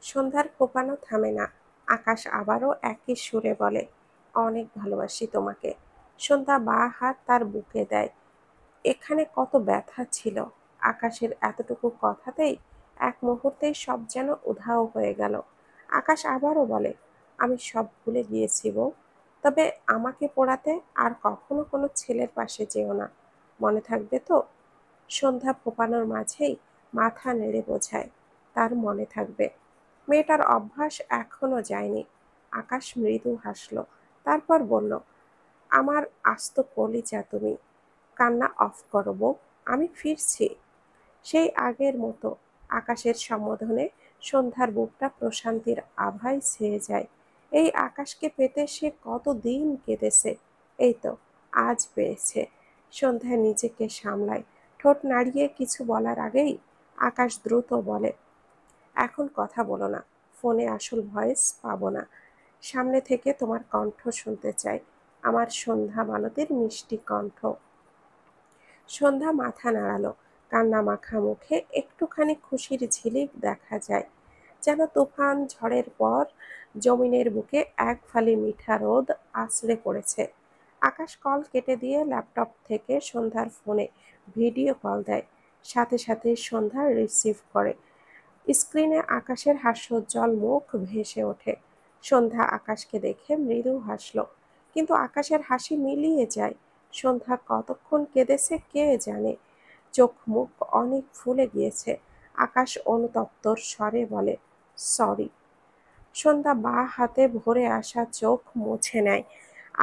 সন্ধ্যার কোপানো থামে না। আকাশ আবারও একই সুরে বলে, অনেক ভালোবাসি তোমাকে। সন্ধ্যা বাঁ হাত তার বুকে দেয়। এখানে কত ব্যথা ছিল। আকাশের এতটুকু কথাতেই এক মুহূর্তেই সব যেন উধাও হয়ে গেল। আকাশ আবারও বলে, আমি সব ভুলে গিয়েছি বউ। তবে আমাকে পোড়াতে আর কখনো কোনো ছেলের পাশে যেও না। মনে থাকবে তো? সন্ধ্যা ফোপানোর মাঝেই মাথা নেড়ে বোঝায়, তার মনে থাকবে। মেয়েটার অভ্যাস এখনো যায়নি। আকাশ মৃদু হাসল, তারপর বলল, আমার আস্ত কলিজা তুমি। কান্না অফ করো বউ, আমি ফিরছি। সেই আগের মতো আকাশের সম্বোধনে সন্ধ্যার বুকটা প্রশান্তির আভায় ছেয়ে যায়। এই আকাশকে পেতে সে কতদিন কেঁদেছে, এই তো আজ পেয়েছে। সন্ধ্যা নিজেকে সামলায়, ঠোঁট নাড়িয়ে কিছু বলার আগেই আকাশ দ্রুত বলে, এখন কথা বলো না, ফোনে আসল ভয়েস পাবো না। সামনে থেকে তোমার কণ্ঠ শুনতে চাই, আমার সন্ধ্যা মালতীর মিষ্টি কণ্ঠ। সন্ধ্যা মাথা নাড়ালো, কান্না মাখা মুখে একটুখানি খুশির ঝিলিক দেখা যায়, যেন তুফান ঝড়ের পর জমিনের বুকে এক ফালি মিঠা রোদ আছড়ে পড়েছে। আকাশ কল কেটে দিয়ে ল্যাপটপ থেকে সন্ধ্যার ফোনে ভিডিও কল দেয়। সাথে সাথে সন্ধ্যা রিসিভ করে। স্ক্রিনে আকাশের হাস্যোজ্জ্বল মুখ ভেসে ওঠে। সন্ধ্যা আকাশকে দেখে মৃদু হাসল, কিন্তু আকাশের হাসি মিলিয়ে যায়। সন্ধ্যা কতক্ষণ কেঁদেছে কে জানে। চোখ মুখ অনেক ফুলে গিয়েছে। আকাশ অনুতপ্তর স্বরে বলে, সরি। সন্ধ্যা বাঁ হাতে ভরে আসা চোখ মুছে নেয়।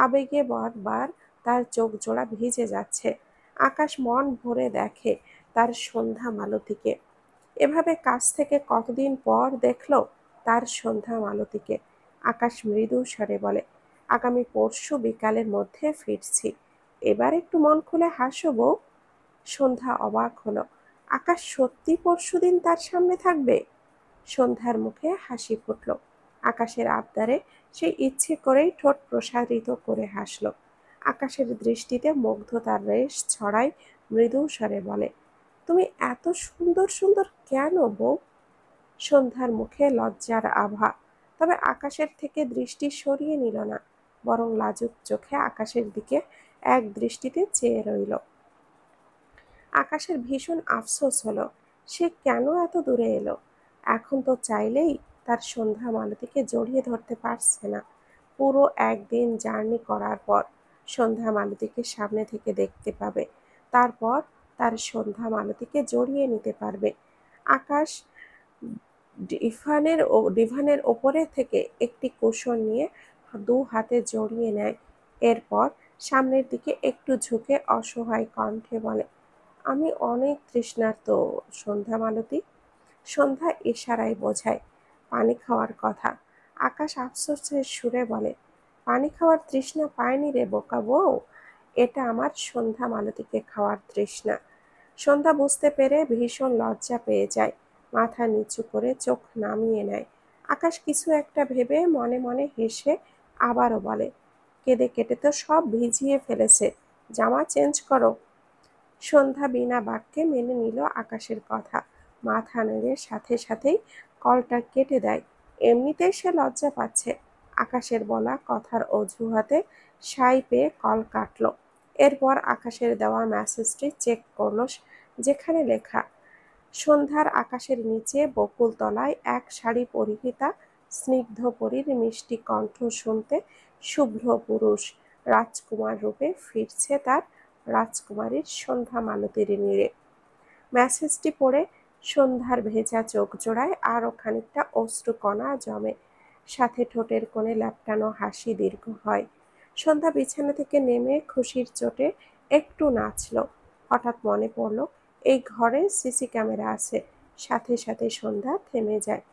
আবেগে বারবার তার চোখ জোড়া ভিজে যাচ্ছে। আকাশ মন ভরে দেখে তার সন্ধ্যা মালতীকে। এভাবে কাছ থেকে কতদিন পর দেখলো তার সন্ধ্যা মালতীকে। আকাশ মৃদু স্বরে বলে, আগামী পরশু বিকালের মধ্যে ফিরছি। এবার একটু মন খুলে হাসো বউ। সন্ধ্যা অবাক হলো, আকাশ সত্যি পরশুদিন তার সামনে থাকবে? সন্ধ্যার মুখে হাসি ফুটল। আকাশের আবদারে সে ইচ্ছে করেই ঠোঁট প্রসারিত করে হাসল। আকাশের দৃষ্টিতে মুগ্ধতার রেশ ছড়ায়। মৃদু স্বরে বলে, তুমি এত সুন্দর সুন্দর কেন বউ? সন্ধ্যার মুখে লজ্জার আভা, তবে আকাশের থেকে দৃষ্টি সরিয়ে নিল না, বরং লাজুক চোখে আকাশের দিকে এক দৃষ্টিতে চেয়ে রইল। আকাশের ভীষণ আফসোস হলো, সে কেন এত দূরে এলো। এখন তো চাইলেই তার সন্ধ্যা মালতীকে জড়িয়ে ধরতে পারছে না। পুরো একদিন জার্নি করার পর সন্ধ্যা মালতীকে সামনে থেকে দেখতে পাবে, তারপর তার সন্ধ্যা মালতীকে জড়িয়ে নিতে পারবে। আকাশ ডিভানের ওপরে থেকে একটি কুশন নিয়ে দু হাতে জড়িয়ে নেয়। এরপর সামনের দিকে একটু ঝুঁকে অসহায় কণ্ঠে বলে, আমি অনেক তৃষ্ণার্ত সন্ধ্যা মালতী। সন্ধ্যা ইশারায় বোঝায় পানি খাওয়ার কথা। আকাশ আফসোসের সুরে বলে, পানি খাওয়ার তৃষ্ণা পায়নি রে বোকা বউ, এটা আমার সন্ধ্যা মালতীকে খাওয়ার তৃষ্ণা। সন্ধ্যা বুঝতে পেরে ভীষণ লজ্জা পেয়ে যায়, মাথা নিচু করে চোখ নামিয়ে নেয়। আকাশ কিছু একটা ভেবে মনে মনে হেসে আবারও বলে, কেঁদে কেটে তো সব ভিজিয়ে ফেলেছে, জামা চেঞ্জ করো। সন্ধ্যা বিনা বাক্যে মেনে নিল আকাশের কথা। মাথা নেড়ে সাথে সাথেই কলটা কেটে দেয়। এমনিতেই সে লজ্জা পাচ্ছে। আকাশের বলা কথার অজুহাতে সাই পেয়ে কল কাটল। এরপর আকাশের দেওয়া মেসেজটি চেক করলো, যেখানে লেখা, সন্ধ্যার আকাশের নিচে বকুলতলায় এক শাড়ি পরিহিতা স্নিগ্ধ পরীর মিষ্টি কণ্ঠ শুনতে শুভ্র পুরুষ রাজকুমার রূপে ফিরছে তার রাজকুমারীর সন্ধ্যা মালতীর নীড়ে। মেসেজটি পড়ে সন্ধ্যার ভেজা চোখ জোড়ায় আরও খানিকটা অশ্রুকণা জমে, সাথে ঠোঁটের কোণে ল্যাপটানো হাসি দীর্ঘ হয়। সন্ধ্যা বিছানা থেকে নেমে খুশির চোটে একটু নাচল। হঠাৎ মনে পড়ল এই ঘরে সিসি ক্যামেরা আছে। সাথে সাথে সন্ধ্যা থেমে যায়।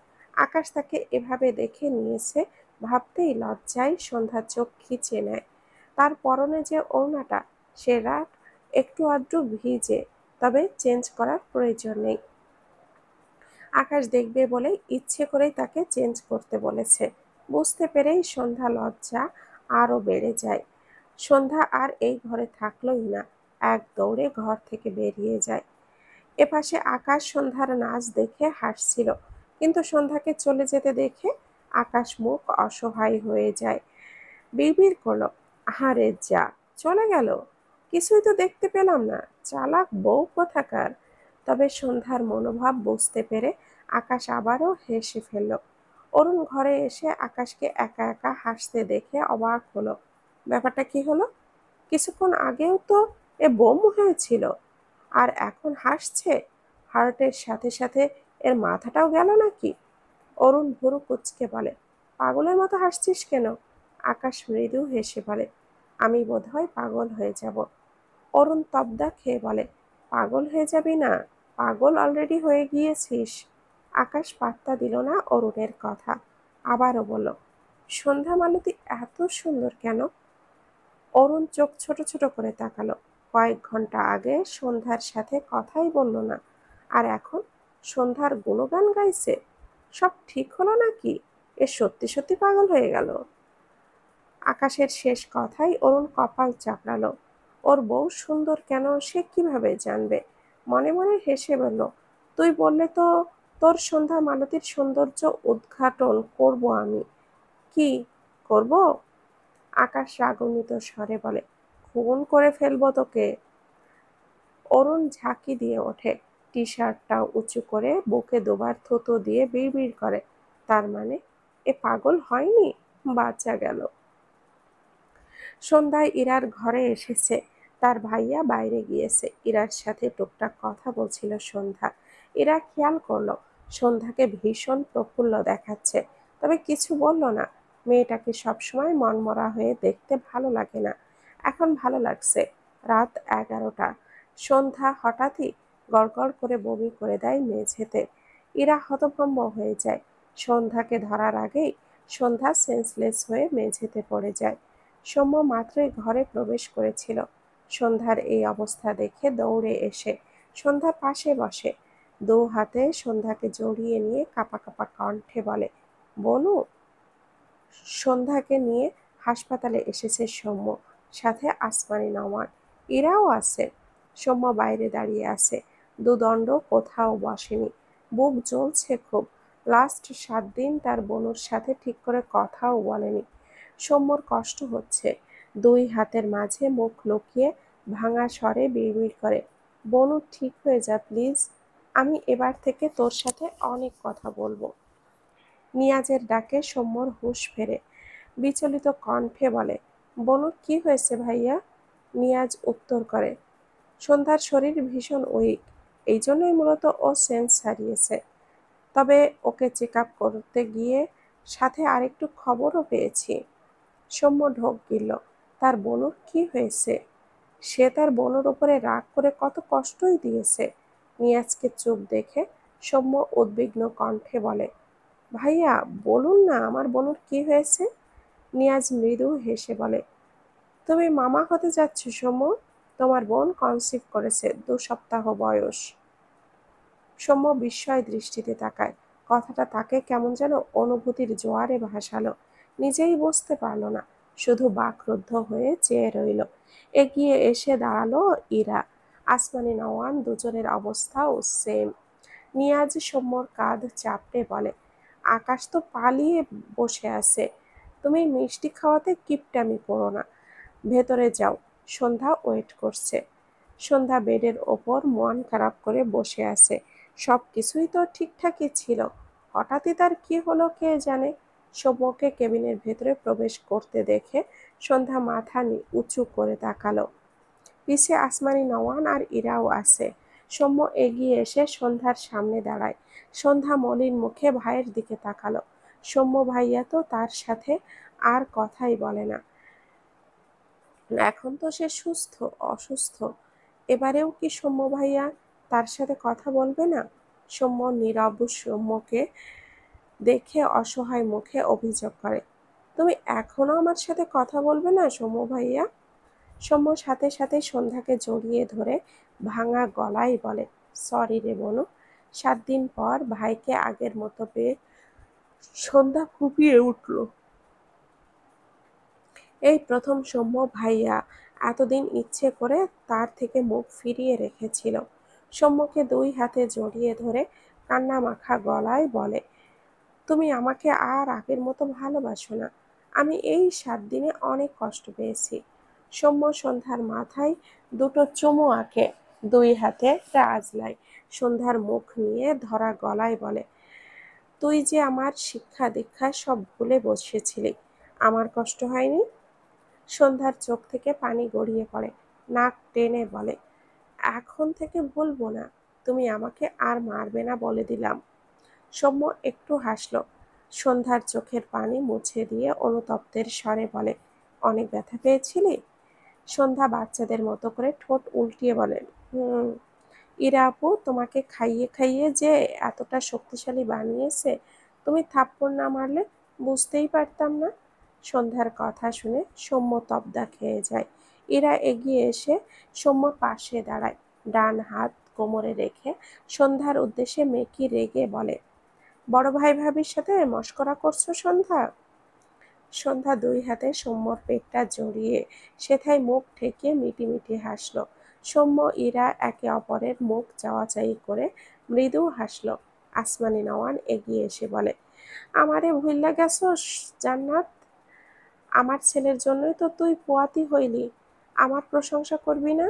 আকাশ তাকে এভাবে দেখে নিয়েছে ভাবতেই লজ্জায় সন্ধ্যা চোখ খিচে নেয়। তার পরনে যে ওড়নাটা, সে রাত একটু আধটু ভিজে, তবে চেঞ্জ করার প্রয়োজন নেই। আকাশ দেখবে বলেই ইচ্ছে করেই তাকে চেঞ্জ করতে বলেছে। বুঝতে পেরেই সন্ধ্যা লজ্জা আরও বেড়ে যায়। সন্ধ্যা আর এই ঘরে থাকলোই না, এক দৌড়ে ঘর থেকে বেরিয়ে যায়। এপাশে আকাশ সন্ধ্যার নাচ দেখে হাসছিল, কিন্তু সন্ধ্যাকে চলে যেতে দেখে আকাশ মুখ অসহায় হয়ে যায়। বিড়বিড় করলো, আহারে যা, চলে গেল, কিছুই তো দেখতে পেলাম না, চালাক বউ কোথাকার। তবে সন্ধ্যার মনোভাব বুঝতে পেরে আকাশ আবারও হেসে ফেলল। অরুণ ঘরে এসে আকাশকে একা একা হাসতে দেখে অবাক হলো। ব্যাপারটা কি হলো? কিছুক্ষণ আগেও তো এ বোম হয়েছিল, আর এখন হাসছে। হার্টের সাথে সাথে এর মাথাটাও গেল নাকি? অরুণ ভুরু কুঁচকে বলে, পাগলের মতো হাসছিস কেন? আকাশ মৃদু হেসে বলে, আমি বোধহয় পাগল হয়ে যাব। অরুণ তবদা খেয়ে বলে, পাগল হয়ে যাবি না, পাগল অলরেডি হয়ে গিয়েছিস। আকাশ পাত্তা দিল না অরুণের কথা, আবারও বলল, সন্ধ্যা মালতী এত সুন্দর কেন? অরুণ চোখ ছোট ছোট করে তাকালো। কয়েক ঘন্টা আগে সন্ধ্যার সাথে কথাই বলল না, আর এখন সন্ধ্যার গুণগান গাইছে। সব ঠিক হলো নাকি? এ সত্যি সত্যি পাগল হয়ে গেল? আকাশের শেষ কথাই অরুণ কপাল চাপড়ালো। ওর বউ সুন্দর কেন সে কিভাবে জানবে? মনে মনে হেসে বলল, তুই বললে তো তোর সন্ধ্যা মালতীর সৌন্দর্য উদ্ঘাটন করব আমি। কি করব? আকাশ রাগান্বিত স্বরে বলে, খুন করে ফেলবো তোকে। অরুণ ঝাঁকি দিয়ে ওঠে, টি শার্টটা উঁচু করে বুকে দুবার থুতু দিয়ে বিড়বিড় করে, তার মানে এ পাগল হয়নি, বাচ্চা গেল। সন্ধ্যায় ইরার ঘরে এসেছে, তার ভাইয়া বাইরে গিয়েছে। ইরার সাথে টুকটাক কথা বলছিল সন্ধ্যা। ইরা খেয়াল করলো সন্ধ্যাকে ভীষণ প্রফুল্ল দেখাচ্ছে, তবে কিছু বলল না। মেয়েটাকে সবসময় মনমরা হয়ে দেখতে ভালো লাগে না, এখন ভালো লাগছে। রাত 11টা। সন্ধ্যা হঠাৎই গড়গড় করে বমি করে দেয় মেঝেতে। ইরা হতভম্ব হয়ে যায়। সন্ধ্যাকে ধরার আগেই সন্ধ্যা সেন্সলেস হয়ে মেঝেতে পড়ে যায়। সৌম্য মাত্রই ঘরে প্রবেশ করেছিল। সন্ধ্যার এই অবস্থা দেখে দৌড়ে এসে সন্ধ্যা পাশে বসে, দু হাতে সন্ধ্যাকে জড়িয়ে নিয়ে কাঁপা কাঁপা কণ্ঠে বলে, বনু। সন্ধ্যাকে নিয়ে হাসপাতালে এসেছে সৌম্য, সাথে আসমানি নওয়ান, ইরাও আছে। সৌম্য বাইরে দাঁড়িয়ে আছে, দুদণ্ড কোথাও বসেনি, বুক জ্বলছে খুব। লাস্ট 7 দিন তার বনুর সাথে ঠিক করে কথাও বলেনি। সৌম্যর কষ্ট হচ্ছে, দুই হাতের মাঝে মুখ লুকিয়ে ভাঙা স্বরে বিড়বিড় করে, বনু ঠিক হয়ে যা প্লিজ, আমি এবার থেকে তোর সাথে অনেক কথা বলবো। নিয়াজের ডাকে সৌম্যর হুঁশ ফেরে, বিচলিত কণ্ঠে বলে, বনুর কি হয়েছে ভাইয়া? নিয়াজ উত্তর করে, সন্ধ্যার শরীর ভীষণ উইক, এই জন্যই মূলত ও সেন্স হারিয়েছে। তবে ওকে চেক আপ করতে গিয়ে সাথে আরেকটু খবরও পেয়েছি। সৌম্য ঢোক গিলল, তার বনুর কি হয়েছে? সে তার বনুর উপরে রাগ করে কত কষ্টই দিয়েছে। নিয়াজকে চুপ দেখে সৌম্য উদ্বিগ্ন কণ্ঠে বলে, ভাইয়া বলুন না আমার বনুর কি হয়েছে? নিয়াজ মৃদু হেসে বলে, তুমি মামা হতে যাচ্ছ সৌম্য, তোমার বোন কনসিভ করেছে, 2 সপ্তাহ বয়স। সৌম্য বিস্ময় দৃষ্টিতে তাকায়, কথাটা তাকে কেমন যেন অনুভূতির জোয়ারে ভাসালো। নিজেই বুঝতে পারল না, শুধু বাকরুদ্ধ হয়ে চেয়ে রইল। এগিয়ে এসে দাঁড়ালো ইরা, আসমানি নওয়ান, দুজনের অবস্থাও সেম। নিয়াজ সৌম্যর কাঁধ চাপড়ে বলে, আকাশ তো পালিয়ে বসে আছে, তুমি মিষ্টি খাওয়াতে কিপটামি করো না, ভেতরে যাও, সন্ধ্যা ওয়েট করছে। সন্ধ্যা বেডের ওপর মন খারাপ করে বসে আছে, সব কিছুই তো ঠিকঠাকই ছিল, হঠাৎই তার কি হলো কে জানে। সৌম্যকে কেবিনের ভেতরে প্রবেশ করতে দেখে সন্ধ্যা মাথা উঁচু করে তাকালো। পিছে আসমানি নওয়ান আর ইরাও আছে। সৌম্য এগিয়ে এসে সন্ধ্যার সামনে দাঁড়ায়। সন্ধ্যা মলিন মুখে ভাইয়ের দিকে তাকালো। সৌম্য ভাইয়া তো তার সাথে আর কথাই বলে না, এখন তো সে সুস্থ, অসুস্থ, এবারেও কি সৌম্য ভাইয়া তার সাথে কথা বলবে না? সৌম্য নীরব সৌম্যকে দেখে অসহায় মুখে অভিযোগ করে, তুমি এখনো আমার সাথে কথা বলবে না সৌম্য ভাইয়া? সৌম্য সাথে সাথে সন্ধ্যাকে জড়িয়ে ধরে ভাঙা গলায় বলে, সরি রে বনু, 7 দিন পর ভাইকে আগের মতো পেয়ে। সন্ধ্যা ফুঁপিয়ে উঠল, এই প্রথম সৌম্য ভাইয়া এতদিন ইচ্ছে করে তার থেকে মুখ ফিরিয়ে রেখেছিল। সৌম্যকে 2 হাতে জড়িয়ে ধরে কান্নামাখা গলায় বলে, তুমি আমাকে আর আগের মতো ভালোবাসো না। আমি এই 7 দিনে অনেক কষ্ট পেয়েছি। সৌম্য সন্ধ্যার মাথায় দুটো চুমু আঁকে, 2 হাতে আঁচড়ায়। সন্ধ্যার মুখ নিয়ে ধরা গলায় বলে, তুই যে আমার শিক্ষা দীক্ষা সব ভুলে বসেছিলি, আমার কষ্ট হয়নি? সন্ধ্যার চোখ থেকে পানি গড়িয়ে পড়ে। নাক টেনে বলে, এখন থেকে ভুলবো না। তুমি আমাকে আর মারবে না বলে দিলাম। সৌম্য একটু হাসল। সন্ধ্যার চোখের পানি মুছে দিয়ে অনুতপ্তের স্বরে বলে, অনেক ব্যথা পেয়েছিলি? সন্ধ্যা বাচ্চাদের মতো করে ঠোঁট উল্টিয়ে বলে, হুম। ইরা আপু তোমাকে খাইয়ে খাইয়ে যে এতটা শক্তিশালী বানিয়েছে, তুমি থাপ্পড় না মারলে বুঝতেই পারতাম না। সন্ধ্যার কথা শুনে সৌম্য তবদা খেয়ে যায়। ইরা এগিয়ে এসে সৌম্যর পাশে দাঁড়ায়, ডান হাত কোমরে রেখে সন্ধ্যার উদ্দেশ্যে মেকি রেগে বলে, বড় ভাই ভাবির সাথে মশকরা করছো সন্ধ্যা? সন্ধ্যা 2 হাতে সৌম্যর পেটটা জড়িয়ে সেথায় মুখ ঠেকিয়ে মিটিমিটি হাসল। সৌম্য ইরা একে অপরের মুখ চাওয়াচাই করে মৃদু হাসল। আসমানি নওয়ান এগিয়ে এসে বলে, আমারে ভুইল্লা গেছস জান্নাত? আমার ছেলের জন্যই তো তুই পোয়াতি হইলি, আমার প্রশংসা করবি না?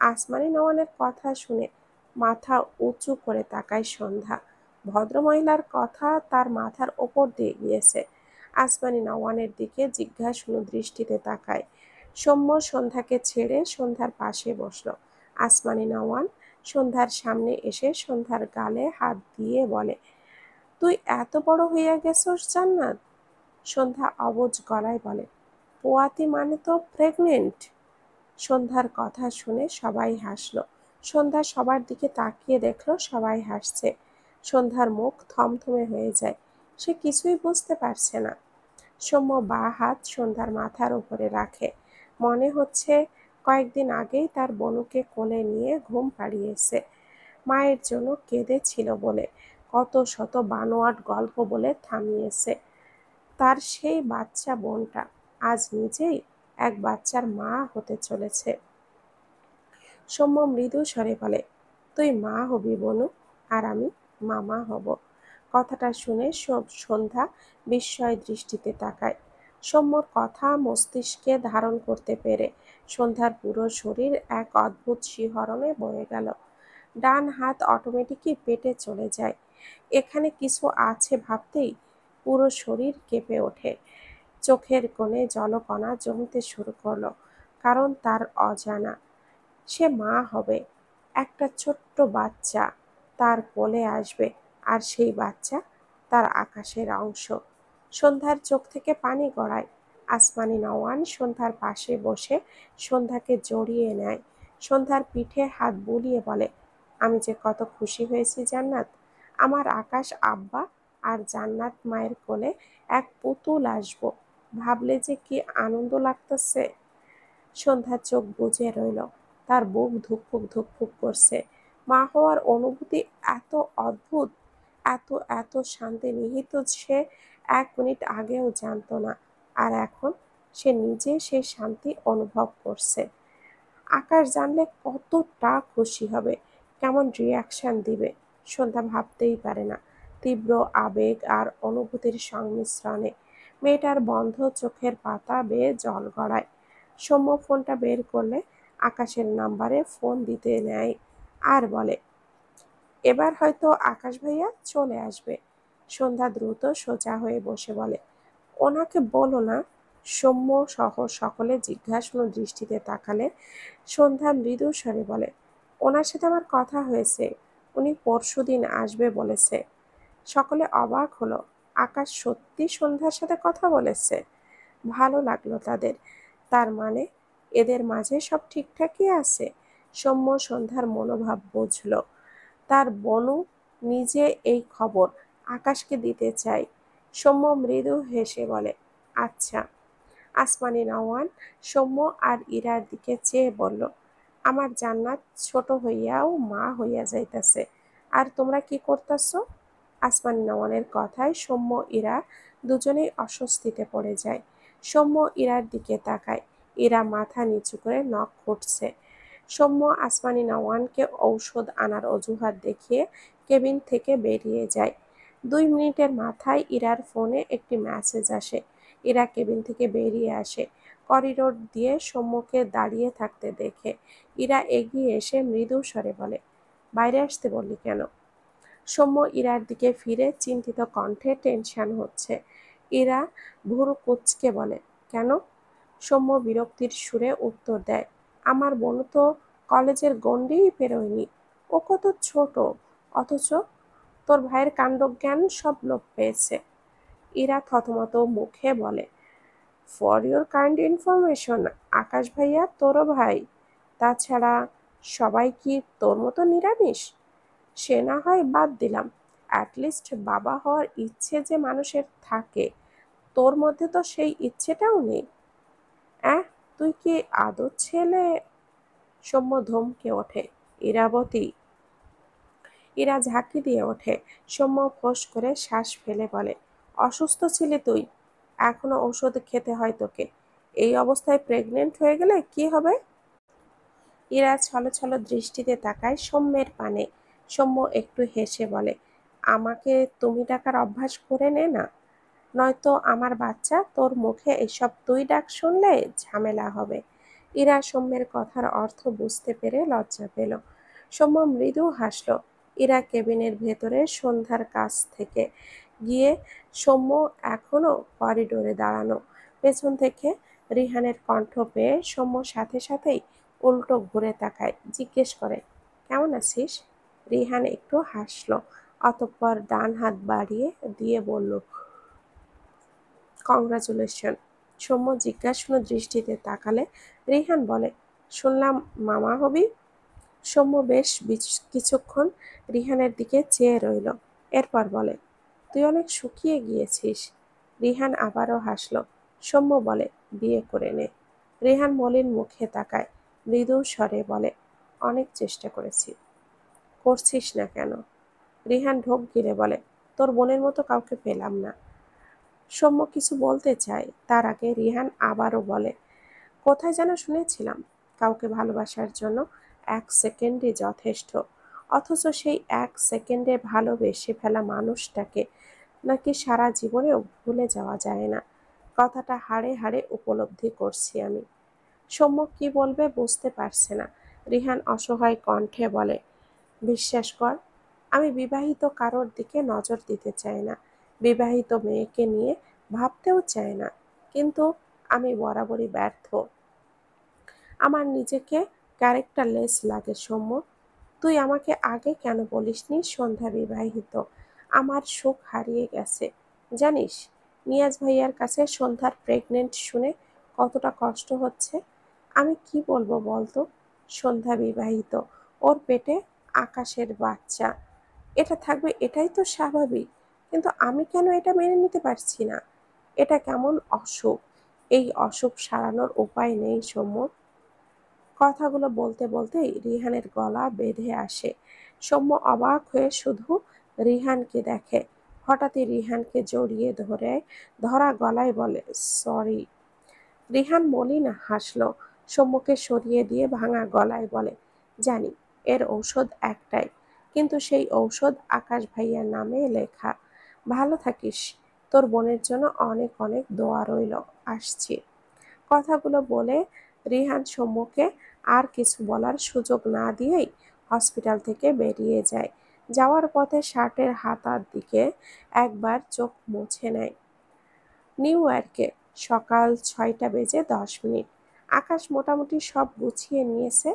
আসমানি নওয়ানের কথা শুনে মাথা উঁচু করে তাকায় সন্ধ্যা। ভদ্রমহিলার কথা তার মাথার ওপর দিয়ে গিয়েছে। আসমানি নওয়ানের দিকে জিজ্ঞাসু দৃষ্টিতে তাকায়। সৌম্য সন্ধ্যাকে ছেড়ে সন্ধ্যার পাশে বসল। আসমানি নওয়ান সন্ধ্যার সামনে এসে সন্ধ্যার গালে হাত দিয়ে বলে, তুই এত বড় হইয়া গেছস জান্নাত? সন্ধ্যা অবুঝ গলায় বলে, পোয়াতি মানে তো প্রেগনেন্ট। সন্ধ্যার কথা শুনে সবাই হাসলো। সন্ধ্যা সবার দিকে তাকিয়ে দেখলো সবাই হাসছে। সন্ধ্যার মুখ থমথমে হয়ে যায়। সে কিছুই বুঝতে পারছে না। সৌম্য বাঁ হাত সন্ধ্যার মাথার উপরে রাখে। মনে হচ্ছে কয়েকদিন আগেই তার বনুকে কোলে নিয়ে ঘুম পাড়িয়েছে। মায়ের জন্য কেঁদেছিল বলে, কত শত বানোয়াট গল্প বলে থামিয়েছে। তার সেই বাচ্চা বোনটা আজ নিজেই এক বাচ্চার মা হতে চলেছে। সৌম্য মৃদু স্বরে বলে, তুই মা হবি বনু, আর আমি মামা হব। কথাটা শুনে সব সন্ধ্যা বিস্ময় দৃষ্টিতে তাকায়। সৌম্যর কথা মস্তিষ্কে ধারণ করতে পেরে সন্ধ্যার পুরো শরীর এক অদ্ভুত শিহরণে বয়ে গেল। ডান হাত অটোমেটিকই পেটে চলে যায়। এখানে কিছু আছে ভাবতেই পুরো শরীর কেঁপে ওঠে। চোখের কোণে জলকণা জমতে শুরু করলো, কারণ তার অজানা। সে মা হবে, একটা ছোট্ট বাচ্চা তার কোলে আসবে, আর সেই বাচ্চা তার আকাশের অংশ। সন্ধ্যার চোখ থেকে পানি গড়ায়। আসমানি নওয়ান সন্ধ্যার পাশে বসে সন্ধ্যাকে জড়িয়ে নেয়। সন্ধ্যার পিঠে হাত বুলিয়ে বলে, আমি যে কত খুশি হয়েছি জান্নাত। আমার আকাশ আব্বা আর জান্নাত মায়ের কোলে এক পুতুল আসবো, ভাবলে যে কি আনন্দ লাগতেছে। সন্ধ্যার চোখ বুজে রইল। তার বুক ধুকপুক ধুকপুক করছে। মা হওয়ার অনুভূতি এত অদ্ভুত, এত এত শান্তি নিহিত সে 1 মিনিট আগেও জানতো না। আর এখন সে নিজে সেই শান্তি অনুভব করছে। আকাশ জানলে কতটা খুশি হবে, কেমন রিয়াকশন দিবে সন্ধ্যা ভাবতেই পারে না। তীব্র আবেগ আর অনুভূতির সংমিশ্রণে মেয়েটার বন্ধ চোখের পাতা বেয়ে জল গড়ায়। সৌম্য ফোনটা বের করলে আকাশের নাম্বারে ফোন দিতে নেয় আর বলে, এবার হয়তো আকাশ ভাইয়া চলে আসবে। সন্ধ্যা দ্রুত সোজা হয়ে বসে বলে, ওনাকে বলো না। সৌম্য সহ সকলে জিজ্ঞাসু দৃষ্টিতে তাকালে সন্ধ্যা মৃদু স্বরে বলে, ওনার সাথে আমার কথা হয়েছে, উনি পরশুদিন আসবে বলেছে। সকলে অবাক হলো। আকাশ সত্যি সন্ধ্যার সাথে কথা বলেছে? ভালো লাগলো তাদের। তার মানে এদের মাঝে সব ঠিকঠাকই আছে। সৌম্য সন্ধ্যার মনোভাব বুঝল। তার বনু নিজে এই খবর আকাশকে দিতে চায়। সৌম্য মৃদু হেসে বলে, আচ্ছা। আসমানি নওয়ান সৌম্য আর ইরার দিকে চেয়ে বলল, আমার জান্নাত ছোট হইয়াও মা হইয়া যাইতাছে, আর তোমরা কি করতাছ? আসমানি নওয়ানের কথায় সৌম্য ইরা দুজনেই অস্বস্তিতে পড়ে যায়। সৌম্য ইরার দিকে তাকায়। ইরা মাথা নিচু করে নখ খুঁটছে। সৌম্য আসমানি নওয়ানকে ঔষধ আনার অজুহাত দেখিয়ে কেবিন থেকে বেরিয়ে যায়। 2 মিনিটের মাথায় ইরার ফোনে একটি মেসেজ আসে। ইরা কেবিন থেকে বেরিয়ে আসে। করিডোর দিয়ে সৌম্যকে দাঁড়িয়ে থাকতে দেখে ইরা এগিয়ে এসে মৃদু স্বরে বলে, বাইরে আসতে বললি কেন? সৌম্য ইরার দিকে ফিরে চিন্তিত কণ্ঠে, টেনশন হচ্ছে। ইরা ভুরু কুঁচকে বলে, কেন? সৌম্য বিরক্তির সুরে উত্তর দেয়, আমার বোনও তো কলেজের গণ্ডিই পেরোয়নি। ও কত ছোট, অথচ তোর ভাইয়ের কাণ্ডজ্ঞান সব লোপ পেয়েছে। ইরা থতমত মুখে বলে, ফর ইউর কাইন্ড ইনফরমেশন, আকাশ ভাইয়া তোরও ভাই। তাছাড়া সবাই কি তোর মতো নিরামিষ? সে না হয় বাদ দিলাম, অ্যাটলিস্ট বাবা হওয়ার ইচ্ছে যে মানুষের থাকে, তোর মধ্যে তো সেই ইচ্ছেটাও নেই। অ্যাঁ, তুই কি আদৌ ছেলে? সৌম্য ধমকে ওঠে, ইরাবতী। ইরা ঝাঁকি দিয়ে ওঠে। সৌম্য ফোঁস করে শ্বাস ফেলে বলে, অসুস্থ ছিলি তুই, এখনো ঔষধ খেতে হয় তোকে। এই অবস্থায় প্রেগনেন্ট হয়ে গেলে কি হবে? ইরা ছলছল দৃষ্টিতে তাকায় সৌম্যের পানে। সৌম্য একটু হেসে বলে, আমাকে তুমি ডাকার অভ্যাস করে নে না, নয়তো আমার বাচ্চা তোর মুখে এসব তুই ডাক শুনলে ঝামেলা হবে। ইরা সৌম্যের কথার অর্থ বুঝতে পেরে লজ্জা পেল। সৌম্য মৃদু হাসল। ইরা কেবিনের ভেতরে সন্ধ্যার কাছ থেকে গিয়ে সৌম্য এখনো করিডোরে দাঁড়ানো। পেছন থেকে রিহানের কণ্ঠ পেয়ে সৌম্য সাথে সাথেই উল্টো ঘুরে তাকায়, জিজ্ঞেস করে, কেমন আছিস? রিহান একটু হাসল, অতঃপর ডান হাত বাড়িয়ে দিয়ে বলল, কংগ্রাচুলেশন। সৌম্য জিজ্ঞাসু দৃষ্টিতে তাকালে রিহান বলে, শুনলাম মামা হবি? সৌম্য বেশ কিছুক্ষণ রিহানের দিকে চেয়ে রইল, এরপর বলে, তুই অনেক শুকিয়ে গিয়েছিস। রিহান আবারও হাসল। সৌম্য বলে, বিয়ে করে নে। রিহান মলিন মুখে তাকায়, মৃদু স্বরে বলে, অনেক চেষ্টা করেছি। করছিস না কেন? রিহান ঢোক গিলে বলে, তোর বোনের মতো কাউকে পেলাম না। সৌম্য কিছু বলতে চায়, তার আগে রিহান আবারও বলে, কোথায় যেন শুনেছিলাম, কাউকে ভালোবাসার জন্য 1 সেকেন্ডই যথেষ্ট, অথচ সেই 1 সেকেন্ডে ভালোবেসে ফেলা মানুষটাকে নাকি সারা জীবনেও ভুলে যাওয়া যায় না। কথাটা হাড়ে হাড়ে উপলব্ধি করছি আমি। সৌম্য কি বলবে বুঝতে পারছে না। রিহান অসহায় কণ্ঠে বলে, বিশ্বাস কর, আমি বিবাহিত কারোর দিকে নজর দিতে চাই না, বিবাহিত মেয়েকে নিয়ে ভাবতেও চাই না, কিন্তু আমি বরাবরই ব্যর্থ। আমার নিজেকে ক্যারেক্টারলেস লাগে সৌম্য। তুই আমাকে আগে কেন বলিসনি সন্ধ্যা বিবাহিত? আমার সুখ হারিয়ে গেছে। জানিস নিয়াজ ভাইয়ার কাছে সন্ধ্যার প্রেগনেন্ট শুনে কতটা কষ্ট হচ্ছে? আমি কি বলবো বলতো? সন্ধ্যা বিবাহিত, ওর পেটে আকাশের বাচ্চা, এটা থাকবে এটাই তো স্বাভাবিক, কিন্তু আমি কেন এটা মেনে নিতে পারছি না? এটা কেমন অসুখ! এই অসুখ সারানোর উপায় নেই সৌম্য। কথাগুলো বলতে বলতেই রিহানের গলা বেঁধে আসে। সৌম্য অবাক হয়ে শুধু রিহানকে দেখে। হঠাৎই রিহানকে জড়িয়ে ধরে ধরা গলায় বলে, সরি। রিহান মলিন হাসল, সৌম্যকে সরিয়ে দিয়ে ভাঙা গলায় বলে, জানি এর ঔষধ একটাই, কিন্তু সেই ঔষধ আকাশ ভাইয়ার নামে লেখা। ভালো থাকিস, তোর বোনের জন্য অনেক অনেক দোয়া রইল, আসছি। কথাগুলো বলে রিহান সৌম্যকে আর কিছু বলার সুযোগ না দিয়েই হসপিটাল থেকে বেরিয়ে যায়। যাওয়ার পথে শার্টের হাতার দিকে একবার চোখ মুছে নেয়। নিউ ইয়র্কে সকাল 6টা বেজে 10 মিনিট। আকাশ মোটামুটি সব গুছিয়ে নিয়েছে।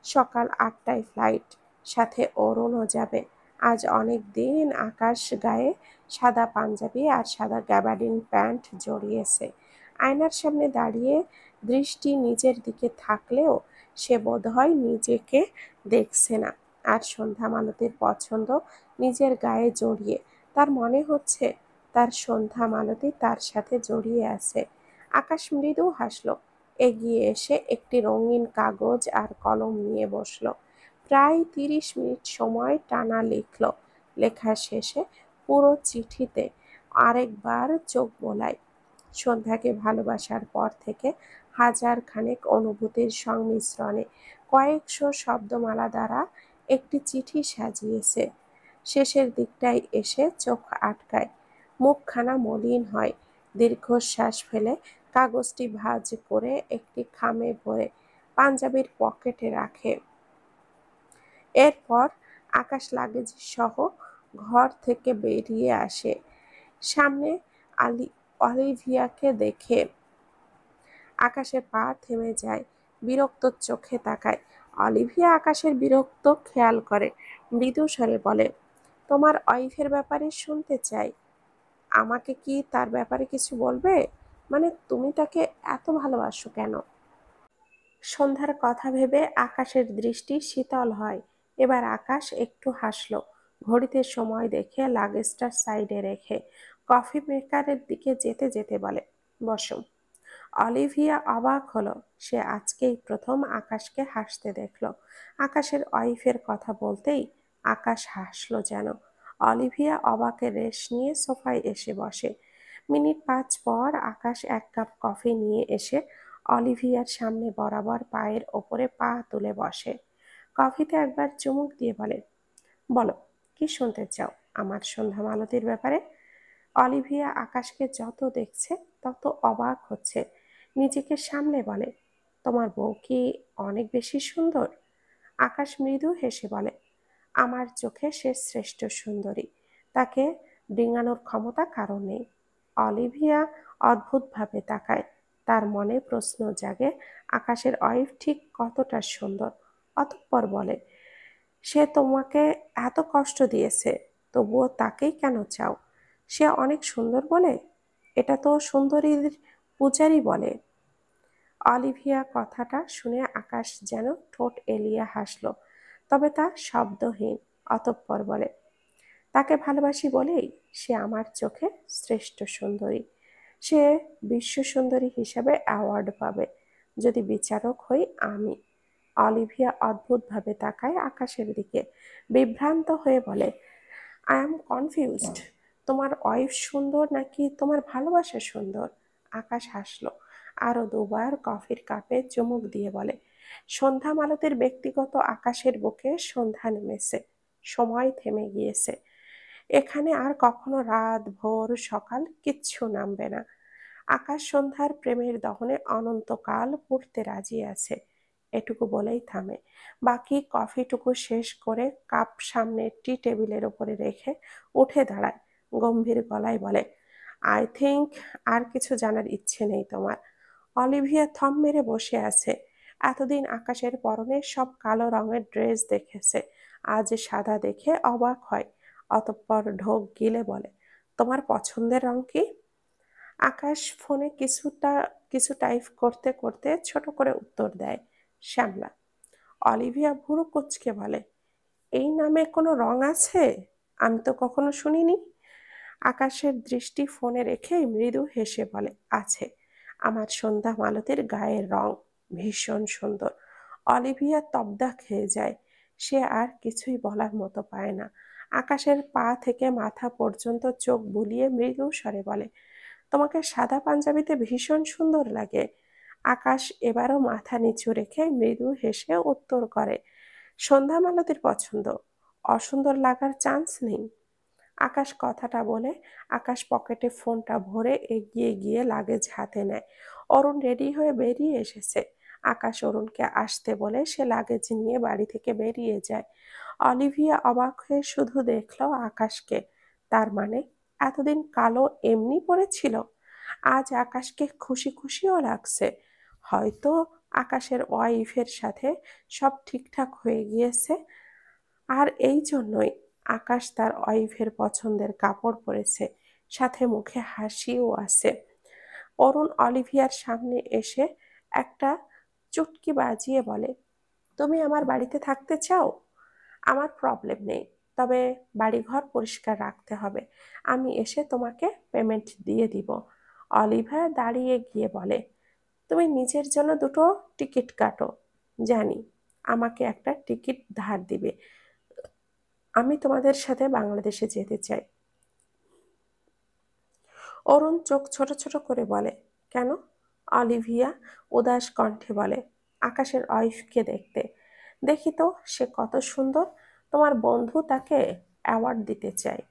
সকাল 8টায় ফ্লাইট, সাথে অরুণও যাবে। আজ অনেক দিন আকাশ গায়ে সাদা পাঞ্জাবি আর সাদা গ্যাবার্ডিন প্যান্ট জড়িয়েছে। আয়নার সামনে দাঁড়িয়ে দৃষ্টি নিজের দিকে থাকলেও সে বোধহয় নিজেকে দেখছে না। আর সন্ধ্যা মালতীর পছন্দ নিজের গায়ে জড়িয়ে, তার মনে হচ্ছে তার সন্ধ্যা মালতী তার সাথে জড়িয়ে আছে। আকাশ মৃদু হাসল, এগিয়ে এসে একটি রঙিন কাগজ আর কলম নিয়ে বসল। প্রায় 30 মিনিট সময় টানা লিখল। লেখা শেষে পুরো চিঠিতে আরেকবার চোখ বোলায়। সন্ধ্যাকে ভালোবাসার পর থেকে হাজার খানেক অনুভূতির সংমিশ্রণে কয়েকশো শব্দমালা দ্বারা একটি চিঠি সাজিয়েছে। শেষের দিকটায় এসে চোখ আটকায়, মুখখানা মলিন হয়। দীর্ঘশ্বাস ফেলে কাগজটি ভাঁজ করে একটি খামে ভরে পাঞ্জাবির পকেটে রাখে। এরপর আকাশ লাগেজ সহ ঘর থেকে বেরিয়ে আসে। সামনে অলিভিয়াকে দেখে আকাশের পা থেমে যায়, বিরক্ত চোখে তাকায়। অলিভিয়া আকাশের বিরক্ত খেয়াল করে, মৃদু স্বরে বলে, তোমার ওয়াইফের ব্যাপারে শুনতে চাই। আমাকে কি তার ব্যাপারে কিছু বলবে? মানে তুমি তাকে এত ভালোবাসো কেন? সন্ধ্যার কথা ভেবে আকাশের দৃষ্টি শীতল হয়। এবার আকাশ একটু হাসল, ঘড়িতে সময় দেখে লাগেজটা সাইডে রেখে কফি মেকারের দিকে যেতে যেতে বলে, বসো। অলিভিয়া অবাক হলো, সে আজকেই প্রথম আকাশকে হাসতে দেখলো। আকাশের ওয়াইফের কথা বলতেই আকাশ হাসলো যেন। অলিভিয়া অবাকের রেশ নিয়ে সোফায় এসে বসে। মিনিট 5 পর আকাশ এক কাপ কফি নিয়ে এসে অলিভিয়ার সামনে বরাবর পায়ের ওপরে পা তুলে বসে। কফিতে একবার চুমুক দিয়ে বলে, বলো, কি শুনতে চাও আমার সন্ধ্যা মালতীর ব্যাপারে? অলিভিয়া আকাশকে যত দেখছে তত অবাক হচ্ছে। নিজেকে সামলে বলে, তোমার বউ কি অনেক বেশি সুন্দর? আকাশ মৃদু হেসে বলে, আমার চোখে সে শ্রেষ্ঠ সুন্দরী, তাকে ডিঙানোর ক্ষমতা কারো নেই। অলিভিয়া অদ্ভুতভাবে তাকায়, তার মনে প্রশ্ন জাগে, আকাশের ওয়াইফ ঠিক কতটা সুন্দর। অতঃপর বলে, সে তোমাকে এত কষ্ট দিয়েছে, তবুও তাকেই কেন চাও? সে অনেক সুন্দর বলে? এটা তো সুন্দরীর পূজারই বলে। অলিভিয়া কথাটা শুনে আকাশ যেন ঠোঁট এলিয়ে হাসল, তবে তা শব্দহীন। অতঃপর বলে, তাকে ভালোবাসি বলেই সে আমার চোখে শ্রেষ্ঠ সুন্দরী। সে বিশ্ব সুন্দরী হিসাবে অ্যাওয়ার্ড পাবে যদি বিচারক হই আমি। অলিভিয়া অদ্ভুতভাবে তাকায় আকাশের দিকে, বিভ্রান্ত হয়ে বলে, আই অ্যাম কনফিউজড। তোমার ওয়াইফ সুন্দর নাকি তোমার ভালোবাসা সুন্দর? আকাশ হাসলো, আরো দুবার কফির কাপে চুমুক দিয়ে বলে, সন্ধ্যা মালতীর ব্যক্তিগত আকাশের বুকে সন্ধ্যা নেমেছে, সময় থেমে গিয়েছে। এখানে আর কখনো রাত ভোর সকাল কিচ্ছু নামবে না। আকাশ সন্ধ্যার প্রেমের দহনে অনন্তকাল পড়তে রাজি আছে। এটুকু বলেই থামে। বাকি কফিটুকু শেষ করে কাপ সামনে টি টেবিলের উপরে রেখে উঠে দাঁড়ায়, গম্ভীর গলায় বলে, আই থিংক আর কিছু জানার ইচ্ছে নেই তোমার। অলিভিয়া থম মেরে বসে আছে। এতদিন আকাশের পরনে সব কালো রঙের ড্রেস দেখেছে, আজ সাদা দেখে অবাক হয়। অতঃপর ঢোক গিলে বলে, তোমার পছন্দের রং কি? আকাশ ফোনে কিছু টাইপ করতে করতে ছোট করে উত্তর দেয়, শ্যামলা। অলিভিয়া ভুরু কুঁচকে বলে, এই নামে কোনো রং আছে? আমি তো কখনো শুনিনি। আকাশের দৃষ্টি ফোনে রেখে মৃদু হেসে বলে, আছে। আমার সন্ধ্যা মালতীর গায়ের রং, ভীষণ সুন্দর। অলিভিয়া তব্দা খেয়ে যায়, সে আর কিছুই বলার মতো পায় না। আকাশের পা থেকে মাথা পর্যন্ত চোখ বুলিয়ে মৃদু স্বরে বলে, তোমাকে সাদা পাঞ্জাবিতে ভীষণ সুন্দর লাগে। আকাশ এবারও মাথা নিচু রেখে মৃদু হেসে উত্তর করে, সন্ধ্যা মালতীর পছন্দ, অসুন্দর লাগার চান্স নেই। আকাশ কথাটা বলে আকাশ পকেটে ফোনটা ভরে এগিয়ে গিয়ে লাগেজ হাতে নেয়। অরুণ রেডি হয়ে বেরিয়ে এসেছে। আকাশ অরুণকে আসতে বলে সে লাগেজ নিয়ে বাড়ি থেকে বেরিয়ে যায়। অলিভিয়া অবাক হয়ে শুধু দেখলো আকাশকে। তার মানে এতদিন কালো এমনি পড়েছিল, আজ আকাশকে খুশি খুশিও লাগছে। হয়তো আকাশের ওয়াইফের সাথে সব ঠিকঠাক হয়ে গিয়েছে, আর এই জন্যই আকাশ তার ওয়াইফের পছন্দের কাপড় পরেছে, সাথে মুখে হাসিও আছে। অরুণ অলিভিয়ার সামনে এসে একটা চুটকি বাজিয়ে বলে, তুমি আমার বাড়িতে থাকতে চাও? আমার প্রবলেম নেই, তবে বাড়িঘর পরিষ্কার রাখতে হবে। আমি এসে তোমাকে পেমেন্ট দিয়ে দিব। অলিভিয়া দাঁড়িয়ে গিয়ে বলে, তুমি নিজের জন্য দুটো টিকিট কাটো, জানি আমাকে একটা টিকিট ধার দিবে। আমি তোমাদের সাথে বাংলাদেশে যেতে চাই। অরুণ চোখ ছোট ছোট করে বলে, কেন? অলিভিয়া উদাস কণ্ঠে বলে, আকাশের ওয়াইফকে দেখতে। দেখি তো সে কত সুন্দর, তোমার বন্ধু তাকে অ্যাওয়ার্ড দিতে চাই।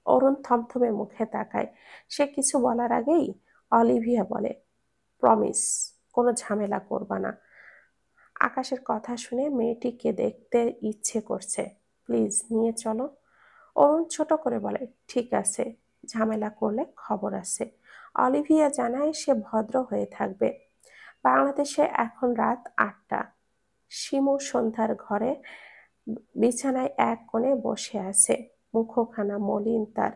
অরুণ থমথমে মুখে তাকায়। সে কিছু বলার আগেই অলিভিয়া বলে, প্রমিস, কোনো ঝামেলা করবা না। আকাশের কথা শুনে মেয়েটিকে দেখতে ইচ্ছে করছে। প্লিজ নিয়ে চলো। অরুণ ছোট করে বলে, ঠিক আছে, ঝামেলা করলে খবর আছে। অলিভিয়া জানায় সে ভদ্র হয়ে থাকবে। বাংলাদেশে এখন রাত 8টা। শিমু সন্ধ্যার ঘরে বিছানায় এক কোণে বসে আছে, মুখখানা মলিন তার।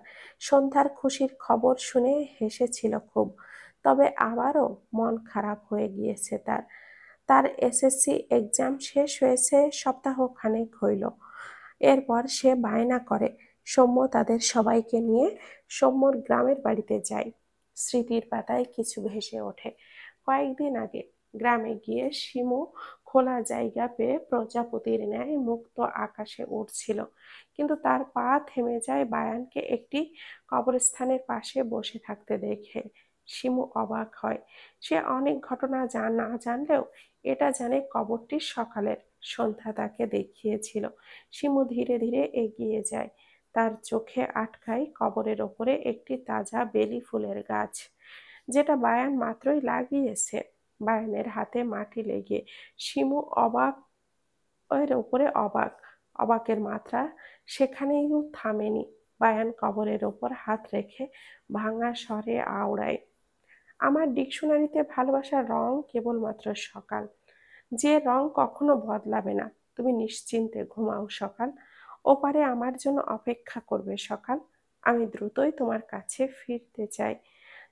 সন্ধ্যার খুশির খবর শুনে হেসেছিল খুব, তবে আবারও মন খারাপ হয়ে গিয়েছে তার। তার এসএসসি এক্সাম শেষ হয়েছে সপ্তাহখানেক হইল। এরপর সে বায়না করে সৌম্য তাদের সবাইকে নিয়ে সৌম্যর গ্রামের বাড়িতে যায়। স্মৃতির পাতায় কিছু ভেসে ওঠে। কয়েকদিন আগে গ্রামে গিয়ে শিমু খোলা জায়গা পেয়ে প্রজাপতির ন্যায় মুক্ত আকাশে উড়ছিল, কিন্তু তার পা থেমে যায় বায়ানকে একটি কবরস্থানের পাশে বসে থাকতে দেখে। শিমু অবাক হয়। সে অনেক ঘটনা না জানলেও এটা জানে কবরটি সকালের। সন্ধ্যা তাকে দেখিয়েছিল। শিমু ধীরে ধীরে এগিয়ে যায়। তার চোখে আটকায় কবরের ওপরে একটি তাজা বেলি ফুলের গাছ, যেটা বায়ান মাত্রই লাগিয়েছে। বায়ানের হাতে মাটি লেগে শিমু অবাক এর ওপরে অবাক। অবাকের মাত্রা সেখানেও থামেনি। বায়ান কবরের ওপর হাত রেখে ভাঙা স্বরে আওড়ায়, আমার ডিকশনারিতে ভালোবাসার রং কেবলমাত্র সকাল, যে রং কখনো বদলাবে না। তুমি নিশ্চিন্তে ঘুমাও সকাল, ওপারে আমার জন্য অপেক্ষা করবে সকাল। আমি দ্রুতই তোমার কাছে ফিরতে চাই।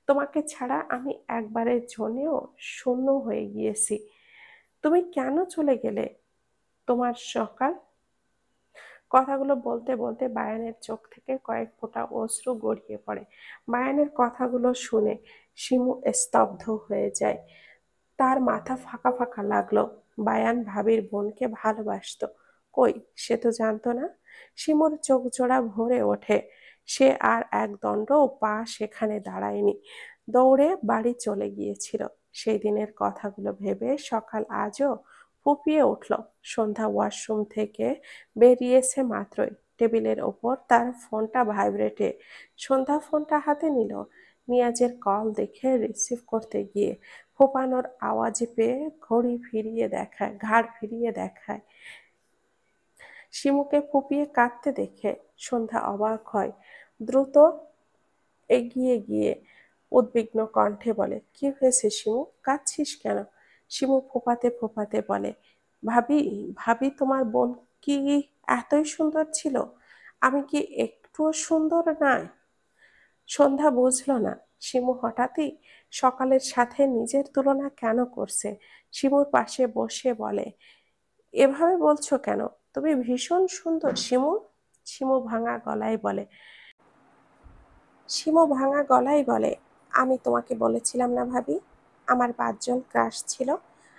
তোমাকে ছাড়া আমি একবারের জন্যেও শূন্য হয়ে গিয়েছি। তুমি কেন চলে গেলে তোমার সকাল? কথাগুলো বলতে বলতে বায়ানের চোখ থেকে কয়েক ফোঁটা অশ্রু গড়িয়ে পড়ে। বায়ানের কথাগুলো শুনে শিমু স্তব্ধ হয়ে যায়। তার মাথা ফাঁকা ফাঁকা লাগলো। বায়ান ভাবির বোনকে ভালোবাসতো। কই, সে তো জানতো না। শিমুর চোখ জোড়া ভরে ওঠে। সে আর এক দণ্ডও পা সেখানে দাঁড়ায়নি, দৌড়ে বাড়ি চলে গিয়েছিল। সেই দিনের কথাগুলো ভেবে সকাল আজও ফুঁপিয়ে উঠল। সন্ধ্যা ওয়াশরুম থেকে বেরিয়েছে মাত্রই টেবিলের ওপর তার ফোনটা ভাইব্রেটে। সন্ধ্যা ফোনটা হাতে নিল। নিয়াজের কল দেখে রিসিভ করতে গিয়ে ফোঁপানোর আওয়াজ পেয়ে ঘাড় ফিরিয়ে দেখায়। শিমুকে ফুঁপিয়ে কাঁদতে দেখে সন্ধ্যা অবাক হয়। দ্রুত এগিয়ে গিয়ে উদ্বিগ্ন কণ্ঠে বলে, কি হয়েছে শিমু, কাঁদছিস কেন? শিমু ফোঁপাতে ফোঁপাতে বলে, ভাবি, ভাবি তোমার বোন কি এতই সুন্দর ছিল? আমি কি একটুও সুন্দর নয়? সন্ধ্যা বুঝল না শিমু হঠাৎই সকালের সাথে নিজের তুলনা কেন করছে। শিমুর পাশে বসে বলে, এভাবে বলছো কেন? তুমি ভীষণ সুন্দর শিমু। শিমু ভাঙা গলায় বলে শিমু ভাঙা গলায় বলে, আমি তোমাকে বলেছিলাম না ভাবি, আমার 5জন ক্রাশ ছিল।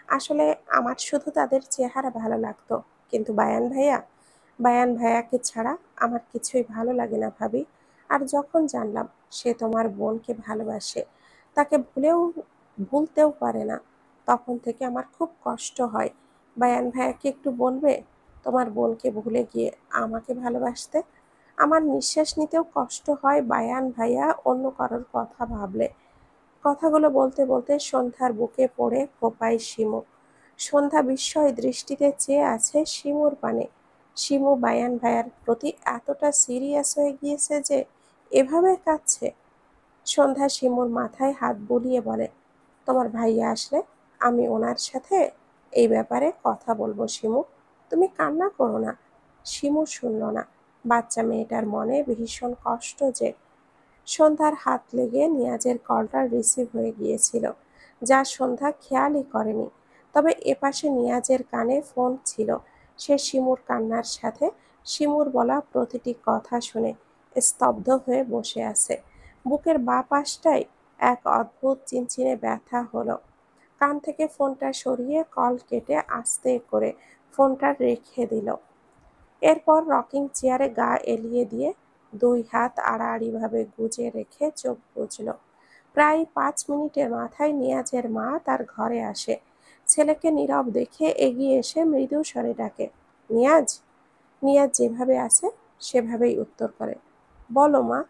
আসলে আমার শুধু তাদের চেহারা ভালো লাগতো, কিন্তু বায়ান ভাইয়াকে ছাড়া আমার কিছুই ভালো লাগে না ভাবি। আর যখন জানলাম সে তোমার বোনকে ভালোবাসে, তাকে ভুলতেও পারে না, তখন থেকে আমার খুব কষ্ট হয়। বায়ান ভাইয়াকে একটু বলবে তোমার বোনকে ভুলে গিয়ে আমাকে ভালোবাসতে? আমার নিঃশ্বাস নিতেও কষ্ট হয় বায়ান ভাইয়া অন্য কারোর কথা ভাবলে। কথাগুলো বলতে বলতে সন্ধ্যার বুকে পড়ে ফোঁপায় শিমু। সন্ধ্যা বিস্ময় দৃষ্টিতে চেয়ে আছে শিমুর পানে। শিমু বায়ান ভাইয়ার প্রতি এতটা সিরিয়াস হয়ে গিয়েছে যে এভাবে কাঁদছে। সন্ধ্যা শিমুর মাথায় হাত বুলিয়ে বলে, তোমার ভাইয়া আসলে আমি ওনার সাথে এই ব্যাপারে কথা বলবো শিমু, তুমি কান্না করো না। শিমু শুনল না। বাচ্চা মেয়েটার মনে ভীষণ কষ্ট যে। সন্ধ্যার হাত লেগে নিয়াজের কলটা রিসিভ হয়ে গিয়েছিল, যা সন্ধ্যা খেয়ালই করেনি। তবে এপাশে নিয়াজের কানে ফোন ছিল। সে শিমুর কান্নার সাথে শিমুর বলা প্রতিটি কথা শুনে স্তব্ধ হয়ে বসে আছে। বুকের বাঁ পাশটায় এক অদ্ভুত চিনচিনে ব্যথা হলো। কান থেকে ফোনটা সরিয়ে কল কেটে আস্তে করে ফোনটা রেখে দিল। এরপর রকিং চেয়ারে গা এলিয়ে দিয়ে 2 হাত আড়াআড়িভাবে গুজে রেখে চোখ বুজল। প্রায় 5 মিনিটের মাথায় নিয়াজের মা তার ঘরে আসে। ছেলেকে নীরব দেখে এগিয়ে এসে মৃদু স্বরে ডাকে, নিয়াজ। নিয়াজ যেভাবে আছে সেভাবেই উত্তর করে। বলো মা।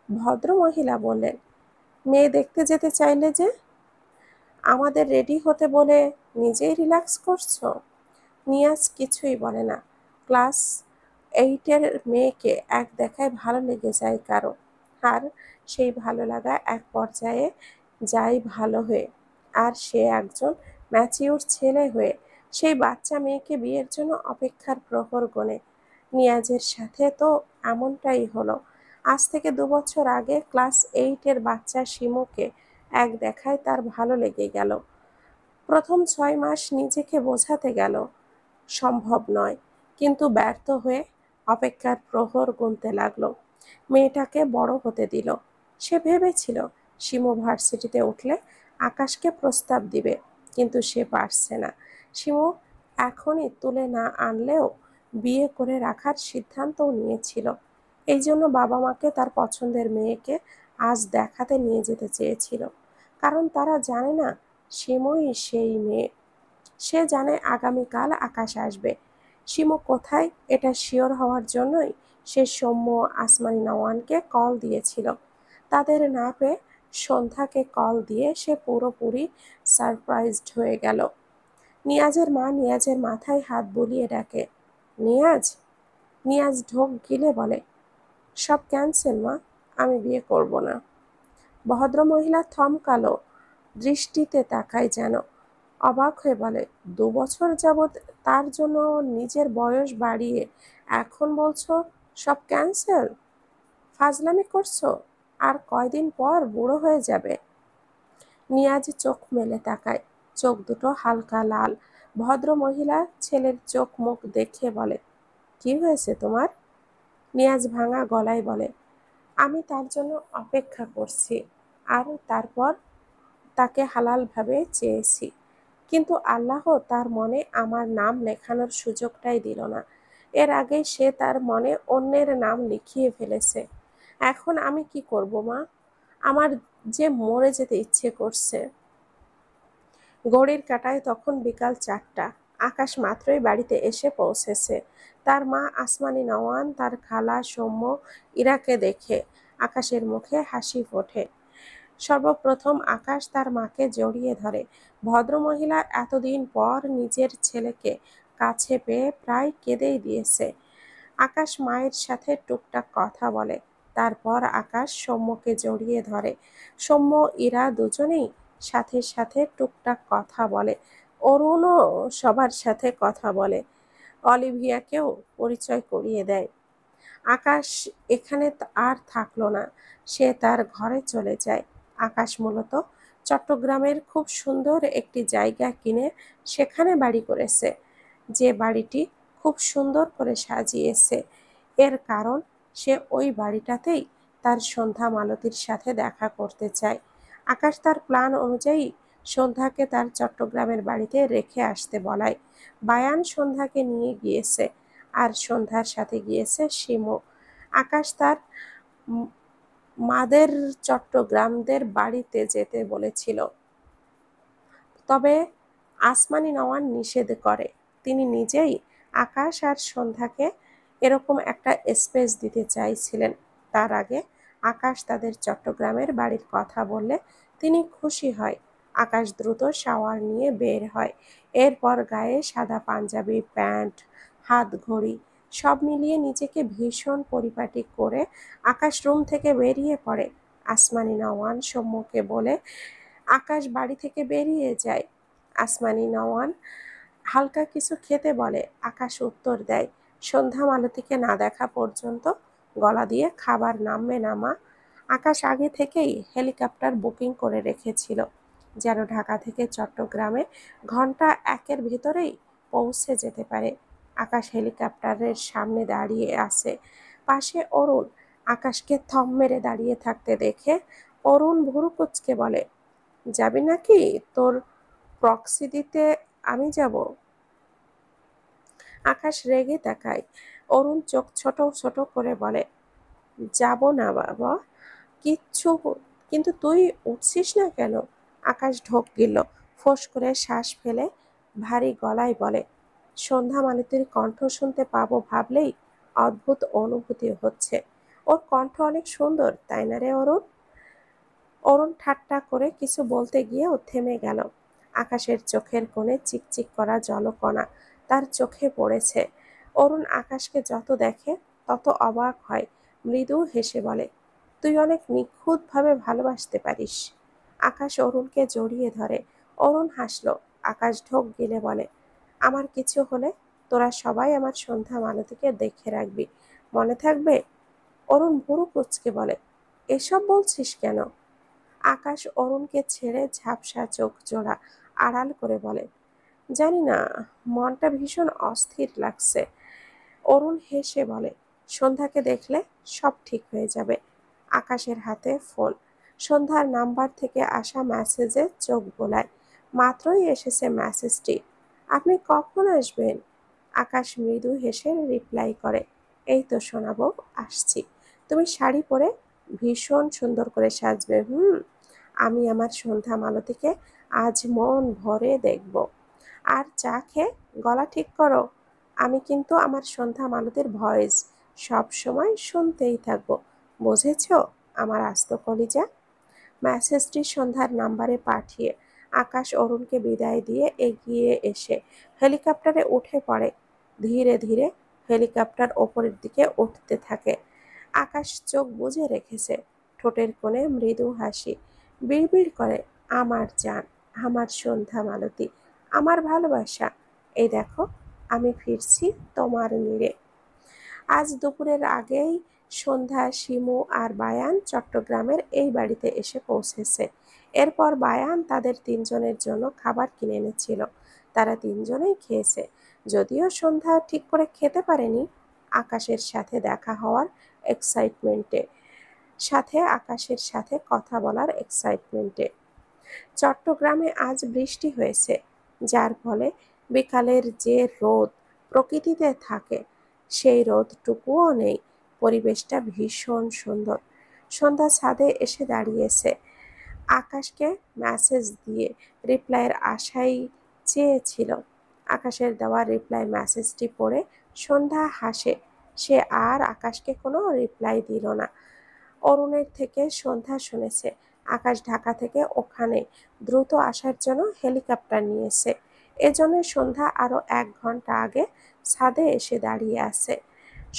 ভদ্রমহিলা বললেন, মেয়ে দেখতে যেতে চাইলে যে? আমাদের রেডি হতে বলে নিজেই রিল্যাক্স করছো? নিয়াজ কিছুই বলে না। ক্লাস 8-এর মেয়েকে এক দেখায় ভালো লেগে যায় কারো, আর সেই ভালো লাগা এক পর্যায়ে যায় ভালো হয়ে, আর সে একজন ম্যাচিউর ছেলে হয়ে সেই বাচ্চা মেয়েকে বিয়ের জন্য অপেক্ষার প্রহর গোনে। নিয়াজের সাথে তো এমনটাই হলো। আজ থেকে 2 বছর আগে ক্লাস 8-এর বাচ্চা শিমুকে এক দেখায় তার ভালো লেগে গেল। প্রথম 6 মাস নিজেকে বোঝাতে গেল সম্ভব নয়, কিন্তু ব্যর্থ হয়ে অপেক্ষার প্রহর গুনতে লাগলো। মেয়েটাকে বড় হতে দিল। সে ভেবেছিল শিমু ভার্সিটিতে উঠলে আকাশকে প্রস্তাব দিবে, কিন্তু সে পারছে না। শিমু এখনই তুলে না আনলেও বিয়ে করে রাখার সিদ্ধান্তও নিয়েছিল। এই জন্য বাবা মাকে তার পছন্দের মেয়েকে আজ দেখাতে নিয়ে যেতে চেয়েছিল, কারণ তারা জানে না শিমুই সেই মেয়ে। সে জানে আগামীকাল আকাশ আসবে। শিমু কোথায় এটা শিওর হওয়ার জন্যই সে সৌম্য আসমানি নওয়ানকে কল দিয়েছিল। তাদের না পেয়ে সন্ধ্যাকে কল দিয়ে সে পুরোপুরি সারপ্রাইজড হয়ে গেল। নিয়াজের মা নিয়াজের মাথায় হাত বুলিয়ে ডাকে, নিয়াজ। নিয়াজ ঢোক গিলে বলে, সব ক্যান্সেল মা, আমি বিয়ে করব না। ভদ্রমহিলা থমকালো দৃষ্টিতে তাকায় যেন। অবাক হয়ে বলে, 2 বছর যাবৎ তার জন্য নিজের বয়স বাড়িয়ে এখন বলছো সব ক্যান্সেল? ফাজলামি করছো? আর কয়দিন পর বুড়ো হয়ে যাবে। নিয়াজ চোখ মেলে তাকায়, চোখ দুটো হালকা লাল। ভদ্রমহিলা ছেলের চোখ মুখ দেখে বলে, কি হয়েছে তোমার? নিয়াজ ভাঙা গলায় বলে, আমি তার জন্য অপেক্ষা করছি, আর তারপর তাকে হালালভাবে চেয়েছি, কিন্তু আল্লাহ তার মনে আমার নাম লেখানোর সুযোগটাই দিল না। এর আগেই সে তার মনে অন্যের নাম লিখিয়ে ফেলেছে। এখন আমি কি করব মা? আমার যে মরে যেতে ইচ্ছে করছে। ঘড়ির কাঁটায় তখন বিকাল 4টা। আকাশ মাত্রই বাড়িতে এসে পৌঁছেছে। তার মা আসমানি নওয়ান তার খালা সৌম্য ইরাকে দেখে আকাশের মুখে হাসি ফোটে। সর্বপ্রথম আকাশ তার মাকে জড়িয়ে ধরে। ভদ্রমহিলা এতদিন পর নিজের ছেলেকে কাছে পেয়ে প্রায় কেঁদেই দিয়েছে। আকাশ মায়ের সাথে টুকটাক কথা বলে। তারপর আকাশ সৌম্যকে জড়িয়ে ধরে। সৌম্য ইরা দুজনেই সাথে সাথে টুকটাক কথা বলে। অরুণও সবার সাথে কথা বলে। অলিভিয়াকেও পরিচয় করিয়ে দেয়। আকাশ এখানে আর থাকলো না। সে তার ঘরে চলে যায়। আকাশ মূলত চট্টগ্রামের খুব সুন্দর একটি জায়গা কিনে সেখানে বাড়ি করেছে। যে বাড়িটি খুব সুন্দর করে সাজিয়েছে, এর কারণ সে ওই বাড়িটাতেই তার সন্ধ্যা মালতীর সাথে দেখা করতে চায়। আকাশ তার প্ল্যান অনুযায়ী সন্ধ্যাকে তার চট্টগ্রামের বাড়িতে রেখে আসতে বলায় বায়ান সন্ধ্যাকে নিয়ে গিয়েছে, আর সন্ধ্যার সাথে গিয়েছে শিমু। আকাশ তার মাদের চট্টগ্রামদের বাড়িতে যেতে বলেছিল, তবে আসমানি নওয়ান নিষেধ করে। তিনি নিজেই আকাশ আর সন্ধ্যাকে এরকম একটা স্পেস দিতে চাইছিলেন। তার আগে আকাশ তাদের চট্টগ্রামের বাড়ির কথা বললে তিনি খুশি হয়। আকাশ দ্রুত শাওয়ার নিয়ে বের হয়। এরপর গায়ে সাদা পাঞ্জাবি, প্যান্ট, হাত ঘড়ি সব মিলিয়ে নিজেকে ভীষণ পরিপাটি করে আকাশ রুম থেকে বেরিয়ে পড়ে। আসমানি নওয়ান সৌম্যকে বলে আকাশ বাড়ি থেকে বেরিয়ে যায়। আসমানি নওয়ান হালকা কিছু খেতে বলে। আকাশ উত্তর দেয়, সন্ধ্যা মালতীকে না দেখা পর্যন্ত গলা দিয়ে খাবার নামবে না মা। আকাশ আগে থেকেই হেলিকপ্টার বুকিং করে রেখেছিল, যেন ঢাকা থেকে চট্টগ্রামে ঘন্টা 1-এর ভিতরেই পৌঁছে যেতে পারে। আকাশ হেলিকপ্টারের সামনে দাঁড়িয়ে আছে। পাশে অরুণ। আকাশকে থম মেরে দাঁড়িয়ে থাকতে দেখে অরুণ ভুরু কুঁচকে বলে, যাবি নাকি? তোর প্রক্সি দিতে আমি যাব। আকাশ রেগে তাকায়। অরুণ চোখ ছোট ছোট করে বলে, যাব না বাবা, কিচ্ছু। কিন্তু তুই উঠছিস না কেন? আকাশ ঢোক গিলল। ফোঁস করে শ্বাস ফেলে ভারী গলায় বলে, সন্ধ্যা মালতীর কণ্ঠ শুনতে পাবো ভাবলেই অদ্ভুত অনুভূতি হচ্ছে। ওর কণ্ঠ অনেক সুন্দর, তাই না রে অরুণ? অরুণ ঠাট্টা করে কিছু বলতে গিয়ে ও থেমে গেল। আকাশের চোখের কোণে চিকচিক করা জলকণা তার চোখে পড়েছে। অরুণ আকাশকে যত দেখে তত অবাক হয়। মৃদু হেসে বলে, তুই অনেক নিখুঁতভাবে ভালোবাসতে পারিস। আকাশ অরুণকে জড়িয়ে ধরে। অরুণ হাসল। আকাশ ঢোক গিলে বলে, আমার কিছু হলে তোরা সবাই আমার সন্ধ্যা মালতীকে দেখে রাখবি, মনে থাকবে? অরুণ ভুরু কুঁচকে বলে, এসব বলছিস কেন? আকাশ অরুণকে ছেড়ে ঝাপসা চোখ জোড়া আড়াল করে বলে, জানি না, মনটা ভীষণ অস্থির লাগছে। অরুণ হেসে বলে, সন্ধ্যাকে দেখলে সব ঠিক হয়ে যাবে। আকাশের হাতে ফোন। সন্ধ্যার নাম্বার থেকে আসা মেসেজে চোখ বোলায়। মাত্রই এসেছে মেসেজটি। আপনি কখন আসবেন? আকাশ মৃদু হেসে রিপ্লাই করে, এই তো শোনাবো, আসছি। তুমি শাড়ি পরে ভীষণ সুন্দর করে সাজবে। আমি আমার সন্ধ্যা মালতীকে আজ মন ভরে দেখব। আর চা খেয়ে গলা ঠিক করো। আমি কিন্তু আমার সন্ধ্যা মালতীর ভয়েস সব সময় শুনতেই থাকবো, বুঝেছো আমার আস্ত কলিজা? মেসেজটি সন্ধ্যার নাম্বারে পাঠিয়ে আকাশ অরুণকে বিদায় দিয়ে এগিয়ে এসে হেলিকপ্টারে উঠে পড়ে। ধীরে ধীরে হেলিকপ্টার ওপরের দিকে উঠতে থাকে। আকাশ চোখ বুজে রেখেছে, ঠোঁটের কোণে মৃদু হাসি। বিড়বিড় করে, আমার জান, আমার সন্ধ্যা মালতী, আমার ভালোবাসা, এই দেখো আমি ফিরছি তোমার নীড়ে। আজ দুপুরের আগেই সন্ধ্যা, শিমু আর বায়ান চট্টগ্রামের এই বাড়িতে এসে পৌঁছেছে। এরপর বায়ান তাদের তিনজনের জন্য খাবার কিনে এনেছিল। তারা তিনজনেই খেয়েছে। যদিও সন্ধ্যা ঠিক করে খেতে পারেনি, আকাশের সাথে দেখা হওয়ার এক্সাইটমেন্টে, সাথে আকাশের সাথে কথা বলার এক্সাইটমেন্টে। চট্টগ্রামে আজ বৃষ্টি হয়েছে, যার ফলে বিকালের যে রোদ প্রকৃতিতে থাকে সেই রোদটুকুও নেই। পরিবেশটা ভীষণ সুন্দর। সন্ধ্যা ছাদে এসে দাঁড়িয়েছে। আকাশকে মেসেজ দিয়ে রিপ্লাইয়ের আশাই চেয়েছিল। আকাশের দেওয়া রিপ্লাই মেসেজটি পড়ে সন্ধ্যা হাসে। সে আর আকাশকে কোনো রিপ্লাই দিল না। অরুণের থেকে সন্ধ্যা শুনেছে আকাশ ঢাকা থেকে ওখানে দ্রুত আসার জন্য হেলিকপ্টার নিয়েছে। এজন্য সন্ধ্যা আরো 1 ঘন্টা আগে ছাদে এসে দাঁড়িয়ে আছে।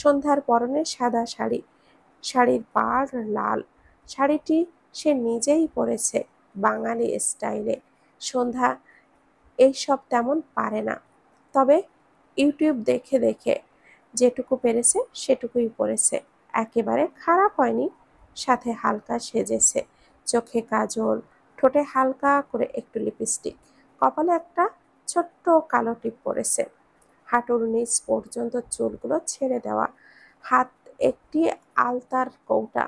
সন্ধ্যার পরনে সাদা শাড়ি, শাড়ির পাড় লাল। শাড়িটি সে নিজেই পরেছে বাঙালি স্টাইলে। সন্ধ্যা এইসব তেমন পারে না, তবে ইউটিউব দেখে দেখে যেটুকু পেরেছে সেটুকুই পরেছে। একেবারে খারাপ হয়নি। সাথে হালকা সেজেছে, চোখে কাজল, ঠোঁটে হালকা করে একটু লিপস্টিক, কপালে একটা ছোট্ট কালো টিপ পরেছে। হাঁটুর নিচ পর্যন্ত চুলগুলো ছেড়ে দেওয়া। হাত একটি আলতার কৌটা,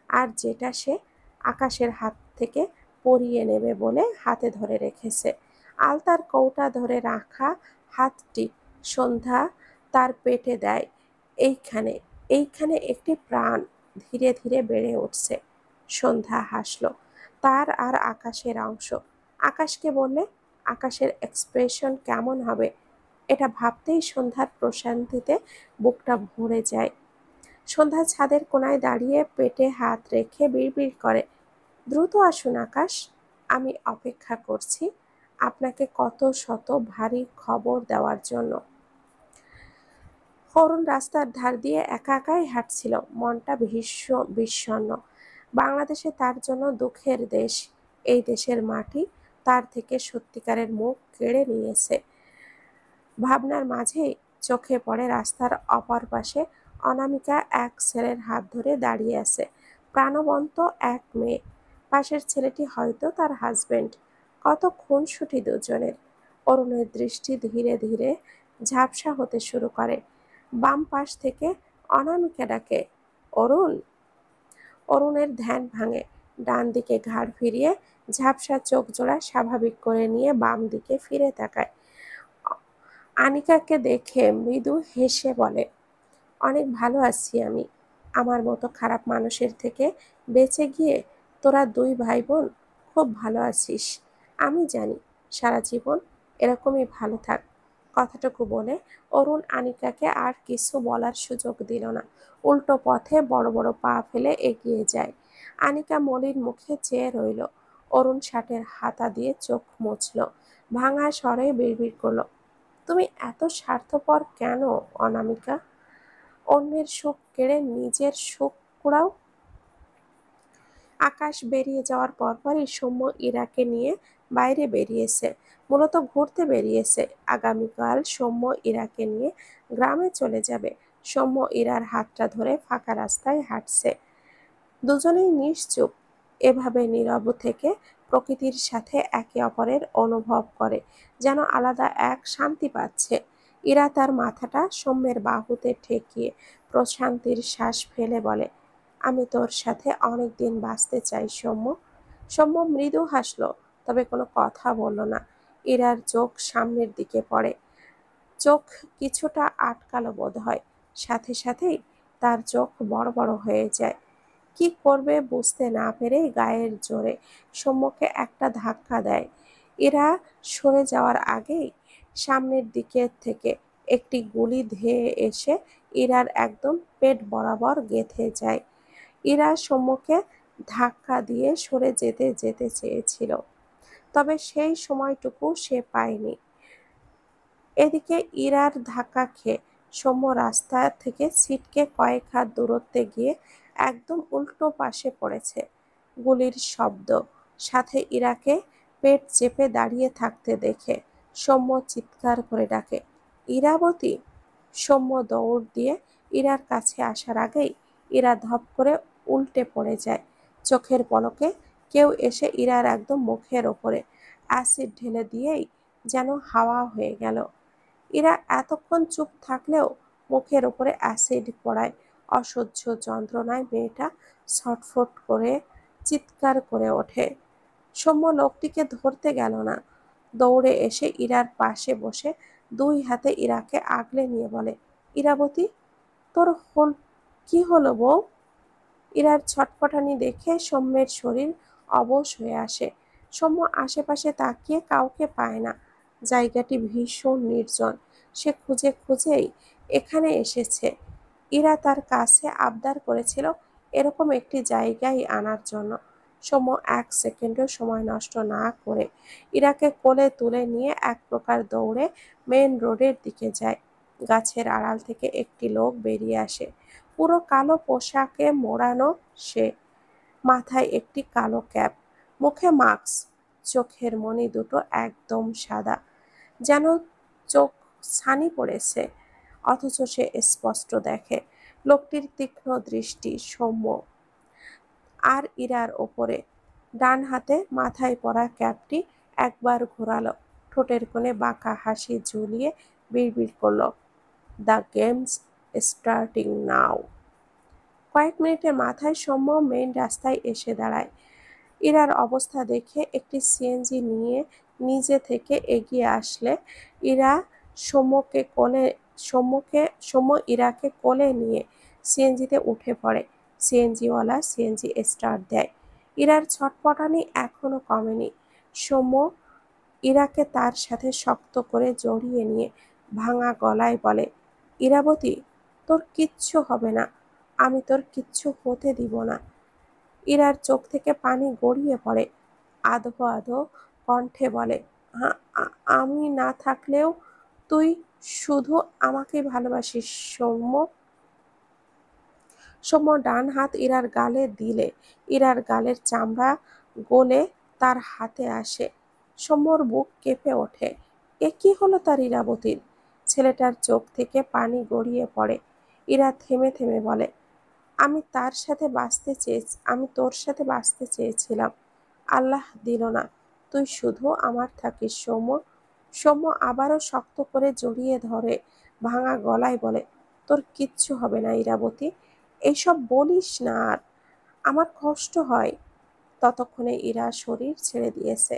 আর যেটা সে আকাশের হাত থেকে পরিয়ে নেবে বলে হাতে ধরে রেখেছে। আলতার কৌটা ধরে রাখা হাতটি সন্ধ্যা তার পেটে দেয়। এইখানে, এইখানে একটি প্রাণ ধীরে ধীরে বেড়ে উঠছে। সন্ধ্যা হাসল। তার আর আকাশের অংশ। আকাশকে বললে আকাশের এক্সপ্রেশন কেমন হবে, এটা ভাবতেই সন্ধ্যার প্রশান্তিতে বুকটা ভরে যায়। সন্ধ্যা ছাদের কোনায় দাঁড়িয়ে পেটে হাত রেখে বিড়বিড় করে, দ্রুত আসুন আকাশ, আমি অপেক্ষা করছি আপনাকে কত শত ভারী খবর দেওয়ার জন্য। অরুণ রাস্তার ধার দিয়ে একা একাই হাঁটছিল, মনটা ভীষণ বিষণ্ণ। বাংলাদেশে তার জন্য দুঃখের দেশ। এই দেশের মাটি তার থেকে সত্যিকারের মুখ কেড়ে নিয়েছে। ভাবনার মাঝেই চোখে পড়ে রাস্তার অপর পাশে অনামিকা এক ছেলের হাত ধরে দাঁড়িয়ে আছে। প্রাণবন্ত এক মেয়ে। পাশের ছেলেটি হয়তো তার হাজবেন্ড। কত খুনসুটি দুজনের। অরুণের দৃষ্টি ধীরে ধীরে ঝাপসা হতে শুরু করে। বাম পাশ থেকে অনামিকা ডাকে, অরুণ। অরুণের ধ্যান ভাঙে। ডান দিকে ঘাড় ফিরিয়ে ঝাপসা চোখ জোড়া স্বাভাবিক করে নিয়ে বাম দিকে ফিরে তাকায়। আনিকাকে দেখে মৃদু হেসে বলে, অনেক ভালো আছি আমি। আমার মতো খারাপ মানুষের থেকে বেঁচে গিয়ে তোরা দুই ভাই বোন খুব ভালো আছিস। আমি জানি সারা জীবন এরকমই ভালো থাক। কথাটুকু বলে অরুণ আনিকাকে আর কিছু বলার সুযোগ দিল না। উল্টো পথে বড় বড় পা ফেলে এগিয়ে যায়। আনিকা মলিন মুখে চেয়ে রইল। অরুণ শার্টের হাতা দিয়ে চোখ মুছল, ভাঙা স্বরে বিড়বিড় করলো, তুমি এত স্বার্থপর কেন অনামিকা? অন্যের সুখ কেড়ে নিজের সুখ কুড়াও। আকাশ বেরিয়ে যাওয়ার পরপরই সৌম্য ইরাকে নিয়ে বাইরে বেরিয়েছে। মূলত ঘুরতে বেরিয়েছে। আগামীকাল সৌম্য ইরাকে নিয়ে গ্রামে চলে যাবে। সৌম্য ইরার হাতটা ধরে ফাঁকা রাস্তায় হাঁটছে। দুজনেই নিশ্চুপ। এভাবে নীরব থেকে প্রকৃতির সাথে একে অপরের অনুভব করে, যেন আলাদা এক শান্তি পাচ্ছে। ইরা তার মাথাটা সৌম্যের বাহুতে ঠেকিয়ে প্রশান্তির শ্বাস ফেলে বলে, আমি তোর সাথে অনেকদিন বাঁচতে চাই সৌম্য। সৌম্য মৃদু হাসলো, তবে কোনো কথা বলল না। ইরার চোখ সামনের দিকে পড়ে। চোখ কিছুটা আটকালো বোধ হয়। সাথে সাথেই তার চোখ বড় বড় হয়ে যায়। কি করবে বুঝতে না পেরেই গায়ের জোরে সৌম্যকে একটা ধাক্কা দেয়। এরা সরে যাওয়ার আগেই সামনের দিকে থেকে একটি গুলি ধেয়ে এসে ইরার একদম পেট বরাবর গেঁথে যায়। ইরা সৌম্যকে ধাক্কা দিয়ে সরে যেতে যেতে চেয়েছিল, তবে সেই সময়টুকু সে পায়নি। এদিকে ইরার ধাক্কা খেয়ে সৌম্য রাস্তা থেকে ছিটকে কয়েক হাত দূরত্বে গিয়ে একদম উল্টো পাশে পড়েছে। গুলির শব্দ, সাথে ইরাকে পেট চেপে দাঁড়িয়ে থাকতে দেখে সৌম্য চিৎকার করে ডাকে, ইরাবতী। সৌম্য দৌড় দিয়ে ইরার কাছে আসার আগেই ইরা ধপ করে উল্টে পড়ে যায়। চোখের পলকে কেউ এসে ইরার একদম মুখের ওপরে অ্যাসিড ঢেলে দিয়েই যেন হাওয়া হয়ে গেল। এরা এতক্ষণ চুপ থাকলেও মুখের উপরে অ্যাসিড পড়ায় অসহ্য যন্ত্রণায় মেয়েটা ছটফট করে চিৎকার করে ওঠে। সৌম্য লোকটিকে ধরতে গেল না, দৌড়ে এসে ইরার পাশে বসে দুই হাতে ইরাকে আগলে নিয়ে বলে, ইরাবতী, তোর কি হলো বউ? ইরার ছটফটানি দেখে সৌম্যের শরীর অবশ হয়ে আসে। সৌম্য আশেপাশে তাকিয়ে কাউকে পায় না। জায়গাটি ভীষণ নির্জন। সে খুঁজে খুঁজেই এখানে এসেছে। ইরা তার কাছে আবদার করেছিল এরকম একটি জায়গায় আনার জন্য। সৌম্য এক সেকেন্ডও সময় নষ্ট না করে ইরাকে কোলে তুলে নিয়ে এক প্রকার দৌড়ে মেন রোডের দিকে যায়। গাছের আড়াল থেকে একটি লোক বেরিয়ে আসে। পুরো কালো পোশাকে মোড়ানো সে, মাথায় একটি কালো ক্যাপ, মুখে মাস্ক, চোখের মণি দুটো একদম সাদা, যেন চোখ ছানি পড়েছে, অথচ সে স্পষ্ট দেখে। লোকটির তীক্ষ্ণ দৃষ্টি সৌম্য আর ইরার ওপরে। ডান হাতে মাথায় পরা ক্যাপটি একবার ঘোরালো, ঠোঁটের কোণে বাঁকা হাসি ঝুলিয়ে বিড়বিড় করলো, দ্য গেমস স্টার্টিং নাও। কয়েক মিনিটের মাথায় সৌম্য মেইন রাস্তায় এসে দাঁড়ায়। ইরার অবস্থা দেখে একটি সিএনজি নিয়ে নিজে থেকে এগিয়ে আসলে ইরা সৌম্যকে কোলে সৌম্য ইরাকে কোলে নিয়ে সিএনজিতে উঠে পড়ে। সিএনজিওয়ালা সিএনজি স্টার্ট দেয়। ইরার ছটফটানি এখনো কমেনি। সৌম্য ইরাকে তার সাথে শক্ত করে জড়িয়ে নিয়ে ভাঙা গলায় বলে, ইরাবতী, তোর কিচ্ছু হবে না, আমি তোর কিচ্ছু হতে দিব না। ইরার চোখ থেকে পানি গড়িয়ে পড়ে। আধো আধো কণ্ঠে বলে, আমি না থাকলেও তুই শুধু আমাকেই ভালোবাসিস সৌম্য। সৌম্য ডান হাত ইরার গালে দিলে ইরার গালের চামড়া গলে তার হাতে আসে। সৌম্যর বুক কেঁপে ওঠে। এ কি হলো তার ইরাবতীর? ছেলেটার চোখ থেকে পানি গড়িয়ে পড়ে। ইরা থেমে থেমে বলে, আমি তোর সাথে বাঁচতে চেয়েছিলাম, আল্লাহ দিল না, তুই শুধু আমার থাকিস সৌম্য। সৌম্য আবারও শক্ত করে জড়িয়ে ধরে ভাঙা গলায় বলে, তোর কিচ্ছু হবে না ইরাবতী, এইসব বলিস না আর, আমার কষ্ট হয়। ততক্ষণে ইরা শরীর ছেড়ে দিয়েছে,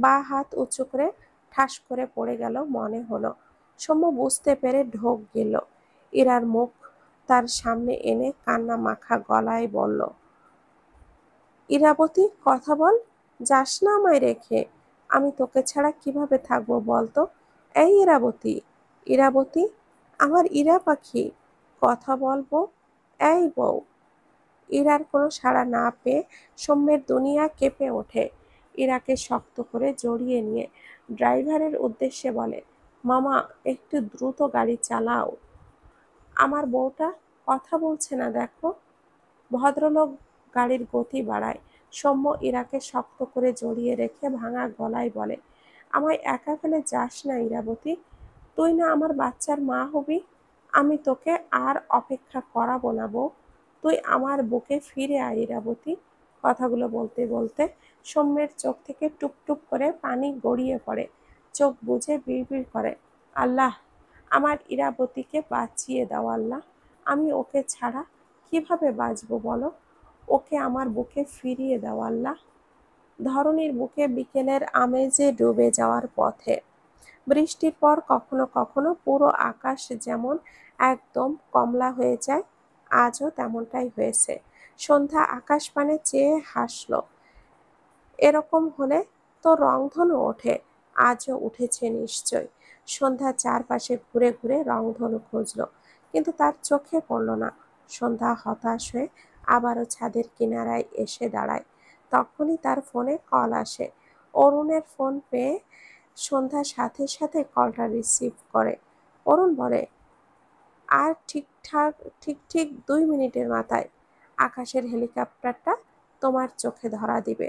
বাঁ হাত উঁচু করে ঠাস করে পড়ে গেল মনে হলো। সৌম্য বুঝতে পেরে ঢোক গেল। ইরার মুখ তার সামনে এনে কান্না মাখা গলায় বলল, ইরাবতী, কথা বল, যাস না আমায় রেখে, আমি তোকে ছাড়া কিভাবে থাকবো বলতো? এই ইরাবতী। ইরাবতী, আমার ইরা পাখি, কথা বলবো? এই বউ। ইরার কোনো সাড়া না পেয়ে সৌম্যের দুনিয়া কেঁপে ওঠে। ইরাকে শক্ত করে জড়িয়ে নিয়ে ড্রাইভারের উদ্দেশ্যে বলে, মামা, একটু দ্রুত গাড়ি চালাও। আমার বউটা কথা বলছে না, দেখো। ভদ্রলোক গাড়ির গতি বাড়ায়। সৌম্য ইরাকে শক্ত করে জড়িয়ে রেখে ভাঙা গলায় বলে, আমায় একা ফেলে যাস না ইরাবতী। তুই না আমার বাচ্চার মা হবি। আমি তোকে আর অপেক্ষা করাবো না বউ। তুই আমার বুকে ফিরে আয় ইরাবতী। কথাগুলো বলতে বলতে সৌম্যের চোখ থেকে টুপ টুপ করে পানি গড়িয়ে পড়ে। চোখ বুজে বিড়বিড় করে, আল্লাহ, আমার ইরাবতীকে বাঁচিয়ে দাও আল্লাহ। আমি ওকে ছাড়া কিভাবে বাঁচবো বলো। ওকে আমার বুকে ফিরিয়ে দাও আল্লাহ। ধরণীর বুকে বিকেলের আমেজে ডুবে যাওয়ার পথে। বৃষ্টির পর কখনো কখনো পুরো আকাশ যেমন একদম কমলা হয়ে যায়, আজও তেমনটাই হয়েছে। সন্ধ্যা আকাশ পানে চেয়ে হাসল, এরকম হলে তো রংধনু ওঠে। আজও উঠেছে নিশ্চয়। সন্ধ্যা চারপাশে ঘুরে ঘুরে রংধনু খুঁজল, কিন্তু তার চোখে পড়ল না। সন্ধ্যা হতাশ হয়ে আবারও ছাদের কিনারায় এসে দাঁড়ায়। তখনই তার ফোনে কল আসে। অরুণের ফোন পেয়ে সন্ধ্যা সাথে সাথে কলটা রিসিভ করে। অরুণ বলে, আর ঠিক ঠিক 2 মিনিটের মাথায় আকাশের হেলিকপ্টারটা তোমার চোখে ধরা দিবে।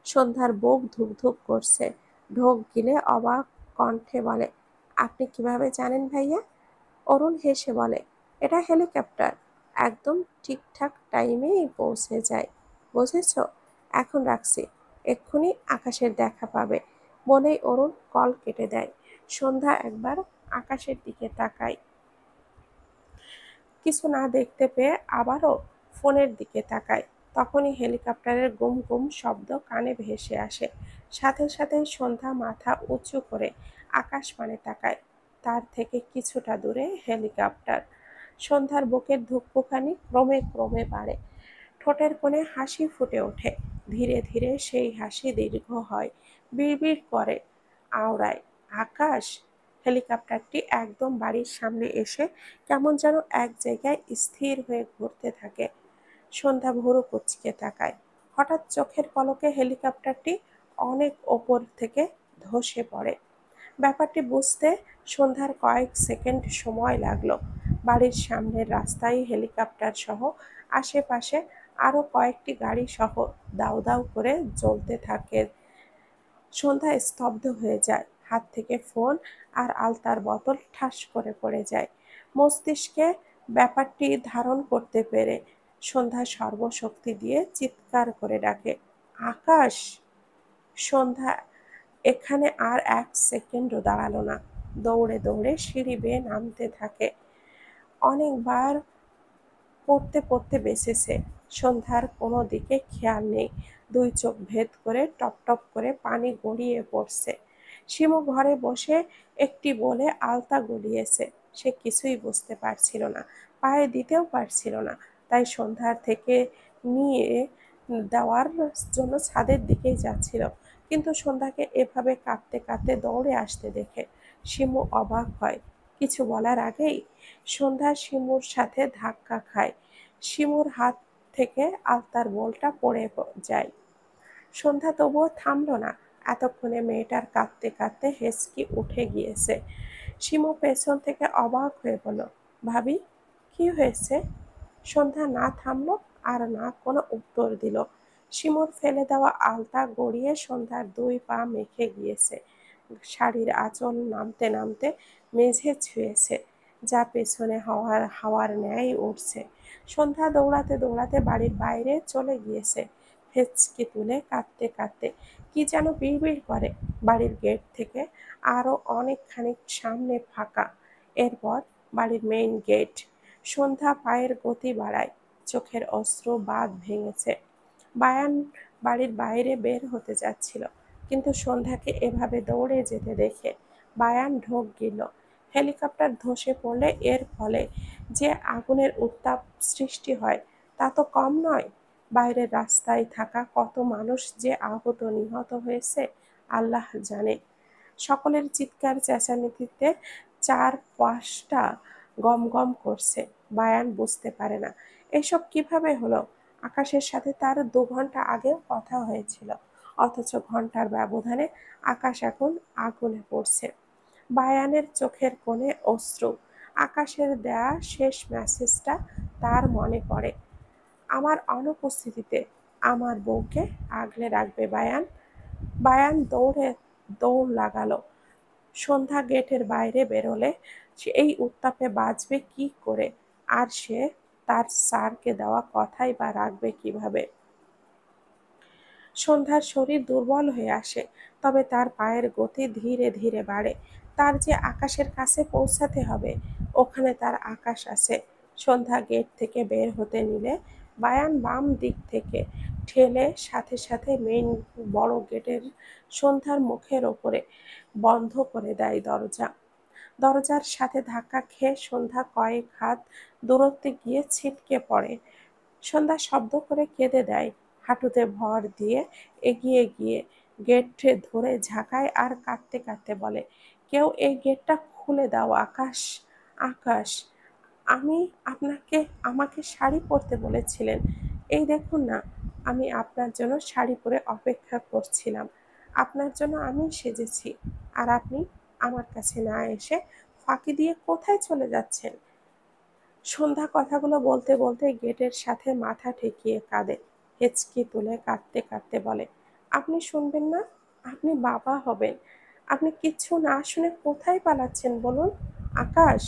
সন্ধ্যার বুক ধুকধুক করছে। ঢোক গিলে অবাক কণ্ঠে বলে, আপনি কিভাবে জানেন ভাইয়া? অরুণ হেসে বলে, এটা হেলিকপ্টার একদম ঠিকঠাক টাইমেই পৌঁছে যায়, বুঝেছ? এখন রাখছি, এক্ষুনি আকাশের দেখা পাবে। বলেই অরুণ কল কেটে দেয়। সন্ধ্যা একবার আকাশের দিকে তাকায়। কিছু না দেখতে পেয়ে আবারও ফোনের দিকে তাকায়। তখনই হেলিকপ্টারের গুম গুম শব্দ কানে ভেসে আসে। সাথে সাথে সন্ধ্যা মাথা উঁচু করে আকাশপানে তাকায়। তার থেকে কিছুটা দূরে হেলিকপ্টার। সন্ধ্যার বুকের ধুকপুকানি ক্রমে ক্রমে বাড়ে। ঠোঁটের কোণে হাসি ফুটে ওঠে। ধীরে ধীরে সেই হাসি দীর্ঘ হয়। বিড়বিড় করে, আওড়ায়, আকাশ। হেলিকপ্টারটি একদম বাড়ির সামনে এসে কেমন যেন এক জায়গায় স্থির হয়ে ঘুরতে থাকে। সন্ধ্যা ভুরু কুঁচকে তাকায়। হঠাৎ চোখের পলকে হেলিকপ্টারটি অনেক ওপর থেকে ধসে পড়ে। ব্যাপারটি বুঝতে সন্ধ্যার কয়েক সেকেন্ড সময় লাগলো। বাড়ির সামনের রাস্তায় হেলিকপ্টার সহ আশেপাশে আরো কয়েকটি গাড়ি সহ দাউ দাউ করে জ্বলতে থাকে। সন্ধ্যা স্তব্ধ হয়ে যায়। হাত থেকে ফোন আর আলতার বোতল ঠাস করে পড়ে যায়। মস্তিষ্কে ব্যাপারটি ধারণ করতে পেরে সন্ধ্যা সর্বশক্তি দিয়ে চিৎকার করে ডাকে, আকাশ! সন্ধ্যা এখানে আর এক সেকেন্ডও দাঁড়ালো না। দৌড়ে দৌড়ে সিঁড়ি বেয়ে নামতে থাকে। অনেকবার পড়তে পড়তে বেঁচেছে। সন্ধ্যার কোনো দিকে খেয়াল নেই। দুই চোখ ভেদ করে টপ টপ করে পানি গড়িয়ে পড়ছে। শিমু ঘরে বসে একটি বলে আলতা গলিয়েছে। সে কিছুই বুঝতে পারছিল না, পায়ে দিতেও পারছিল না। তাই সন্ধ্যার থেকে নিয়ে দেওয়ার জন্য ছাদের দিকেই যাচ্ছিল। কিন্তু সন্ধ্যাকে এভাবে কাঁদতে কাঁদতে দৌড়ে আসতে দেখে শিমু অবাক হয়। কিছু বলার আগেই সন্ধ্যা শিমুর সাথে ধাক্কা খায়। শিমুর হাত থেকে আলতার বোলটা পড়ে যায়। সন্ধ্যা তবুও থামল না। এতক্ষণে মেয়েটার কাঁদতে কাঁদতে হেঁচকি উঠে গিয়েছে। শিমু পেছন থেকে অবাক হয়ে বলল, ভাবি, কি হয়েছে? সন্ধ্যা না থামলো আর না কোনো উত্তর দিল। শিমুর ফেলে দেওয়া আলতা গড়িয়ে সন্ধ্যার দুই পা মেখে গিয়েছে। শাড়ির আঁচল নামতে নামতে মেঝে ছুঁয়েছে, যা পেছনে হাওয়ার হাওয়ার ন্যায় উঠছে। সন্ধ্যা দৌড়াতে দৌড়াতে বাড়ির বাইরে চলে গিয়েছে। হেঁচকি তুলে কাঁদতে কাঁদতে কি যেন বিড়বিড় করে। বাড়ির গেট থেকে আরো অনেকখানি সামনে ফাঁকা। এরপর বাড়ির মেইন গেট। সন্ধ্যা পায়ের গতি বাড়ায়। চোখের অশ্রু বাঁধ ভেঙেছে। বায়ান বাড়ির বাইরে বের হতে যাচ্ছিল, কিন্তু সন্ধ্যাকে এভাবে দৌড়ে যেতে দেখে বায়ান ঢোক গিলল। হেলিকপ্টার ধসে পড়লে এর ফলে যে আগুনের উত্তাপ সৃষ্টি হয় তা তো কম নয়। বাইরের রাস্তায় থাকা কত মানুষ যে আহত নিহত হয়েছে আল্লাহ জানে। সকলের চিৎকার চেঁচামেচিতে চারপাশটা গম গম করছে। বায়ান বুঝতে পারে না এসব কিভাবে হলো। আকাশের সাথে তার 2 ঘন্টা আগেও কথা হয়েছিল, অথচ ঘন্টার ব্যবধানে আকাশ এখন আগুনে পড়ছে। বায়ানের চোখের কোণে অশ্রু। আকাশের দেয়া শেষ মেসেজটা তার মনে পড়ে। আমার অনুপস্থিতিতে আমার বউকে আগলে রাখবে বায়ান। বায়ান দৌড় লাগালো। সন্ধ্যা গেটের বাইরে বেরোলে সে এই উত্তাপে বাঁচবে কি করে, আর সে তার স্যারকে দেওয়া কথাই বা রাখবে কিভাবে। সন্ধ্যার শরীর দুর্বল হয়ে আসে, তবে তার পায়ের গতি ধীরে ধীরে বাড়ে। তার যে আকাশের কাছে পৌঁছাতে হবে, ওখানে তার আকাশ আছে। সন্ধ্যা গেট থেকে বের হতে নিলে বায়ান বাম দিক থেকে ঠেলে সাথে সাথে মেইন বড় গেটের সন্ধ্যার মুখের ওপরে বন্ধ করে দেয় দরজা। দরজার সাথে ধাক্কা খেয়ে সন্ধ্যা কয়েক হাত দূরত্বে গিয়ে ছিটকে পড়ে। সন্ধ্যা শব্দ করে কেঁদে দেয়, হাঁটুতে ভর দিয়ে এগিয়ে গিয়ে গেট ধরে ঝাঁকায় আর কাঁদতে কাঁদতে বলে, কেউ এই গেটটা খুলে দাও আকাশ। আকাশ, আমি আমাকে শাড়ি পরতে বলেছিলেন, এই দেখুন না, আমি আপনার জন্য শাড়ি পরে অপেক্ষা করছিলাম। আপনার জন্য আমি সেজেছি, আর আপনি আমার কাছে না এসে ফাঁকি দিয়ে কোথায় চলে যাচ্ছেন। সন্ধ্যা কথাগুলো বলতে বলতে গেটের সাথে মাথা ঠেকিয়ে কাঁদে। হেঁচকি তুলে কাঁদতে কাঁদতে বলে, আপনি শুনবেন না? আপনি বাবা হবেন। আপনি কিচ্ছু না শুনে কোথায় পালাচ্ছেন বলুন? আকাশ,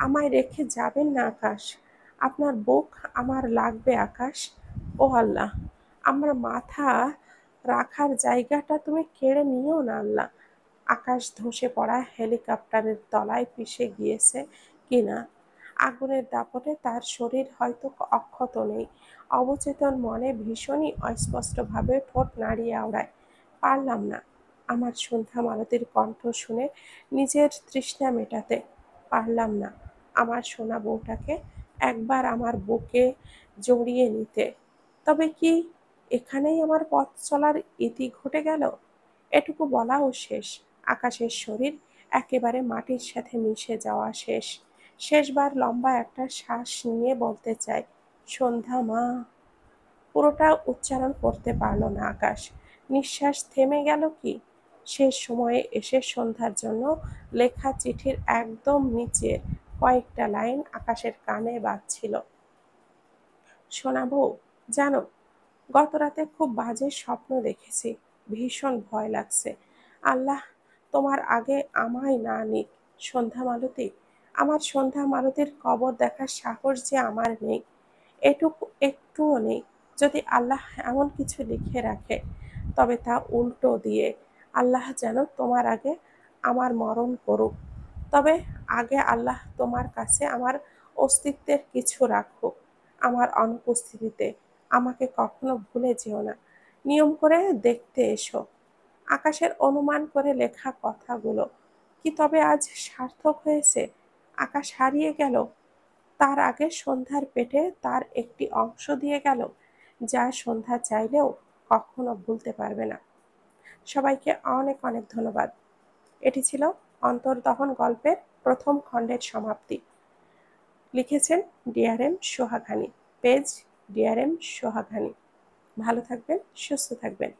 আমায় রেখে যাবেন না আকাশ। আপনার বুক আমার লাগবে আকাশ। ও আল্লাহ, আমার মাথা রাখার জায়গাটা তুমি কেড়ে নিও না আল্লাহ। আকাশ ধসে পড়া হেলিকপ্টারের তলায় পিষে গিয়েছে কিনা। আগুনের দাপটে তার শরীর হয়তো অক্ষত নেই। অবচেতন মনে ভীষণই অস্পষ্টভাবে ঠোঁট নাড়িয়ে আওড়ায়, পারলাম না আমার সন্ধ্যা মালতীর কণ্ঠ শুনে নিজের তৃষ্ণা মেটাতে। পারলাম না আমার সোনা বউটাকে একবার আমার বুকে জড়িয়ে নিতে। তবে কি এখানেই আমার পথ চলার ইতি ঘটে গেল? এটুকু বলাও শেষ। আকাশের শরীর একেবারে মাটির সাথে মিশে যাওয়া শেষ। শেষবার লম্বা একটা শ্বাস নিয়ে বলতে চায়, সন্ধ্যা মা। পুরোটা উচ্চারণ করতে পারল না আকাশ। নিঃশ্বাস থেমে গেল কি। শেষ সময়ে এসে সন্ধ্যার জন্য লেখা চিঠির একদম নিচের কয়েকটা লাইন আকাশের কানে বাজছিল। সোনা বউ, জানো, গতরাতে খুব বাজে স্বপ্ন দেখেছি। ভীষণ ভয় লাগছে। আল্লাহ তোমার আগে আমায় না নিক। সন্ধ্যা মালতী, আমার সন্ধ্যা মালতীর কবর দেখার সাহস যে আমার নেই, এটুকু একটুও নেই। যদি আল্লাহ এমন কিছু লিখে রাখে, তবে তা উল্টো দিয়ে আল্লাহ যেন তোমার আগে আমার মরণ করুক। তবে আগে আল্লাহ তোমার কাছে আমার অস্তিত্বের কিছু রাখুক। আমার অনুপস্থিতিতে আমাকে কখনো ভুলে যেও না। নিয়ম করে দেখতে এসো। আকাশের অনুমান করে লেখা কথাগুলো কি তবে আজ সার্থক হয়েছে? আকাশ হারিয়ে গেল, তার আগে সন্ধ্যার পেটে তার একটি অংশ দিয়ে গেল, যা সন্ধ্যা চাইলেও কখনো ভুলতে পারবে না। সবাইকে অনেক অনেক ধন্যবাদ। এটি ছিল অন্তর্দহন গল্পের প্রথম খণ্ডের সমাপ্তি। লিখেছেন ডিআরএম সোহাগানী, পেজ ডিআরএম সোহাগানী। ভালো থাকবেন, সুস্থ থাকবেন।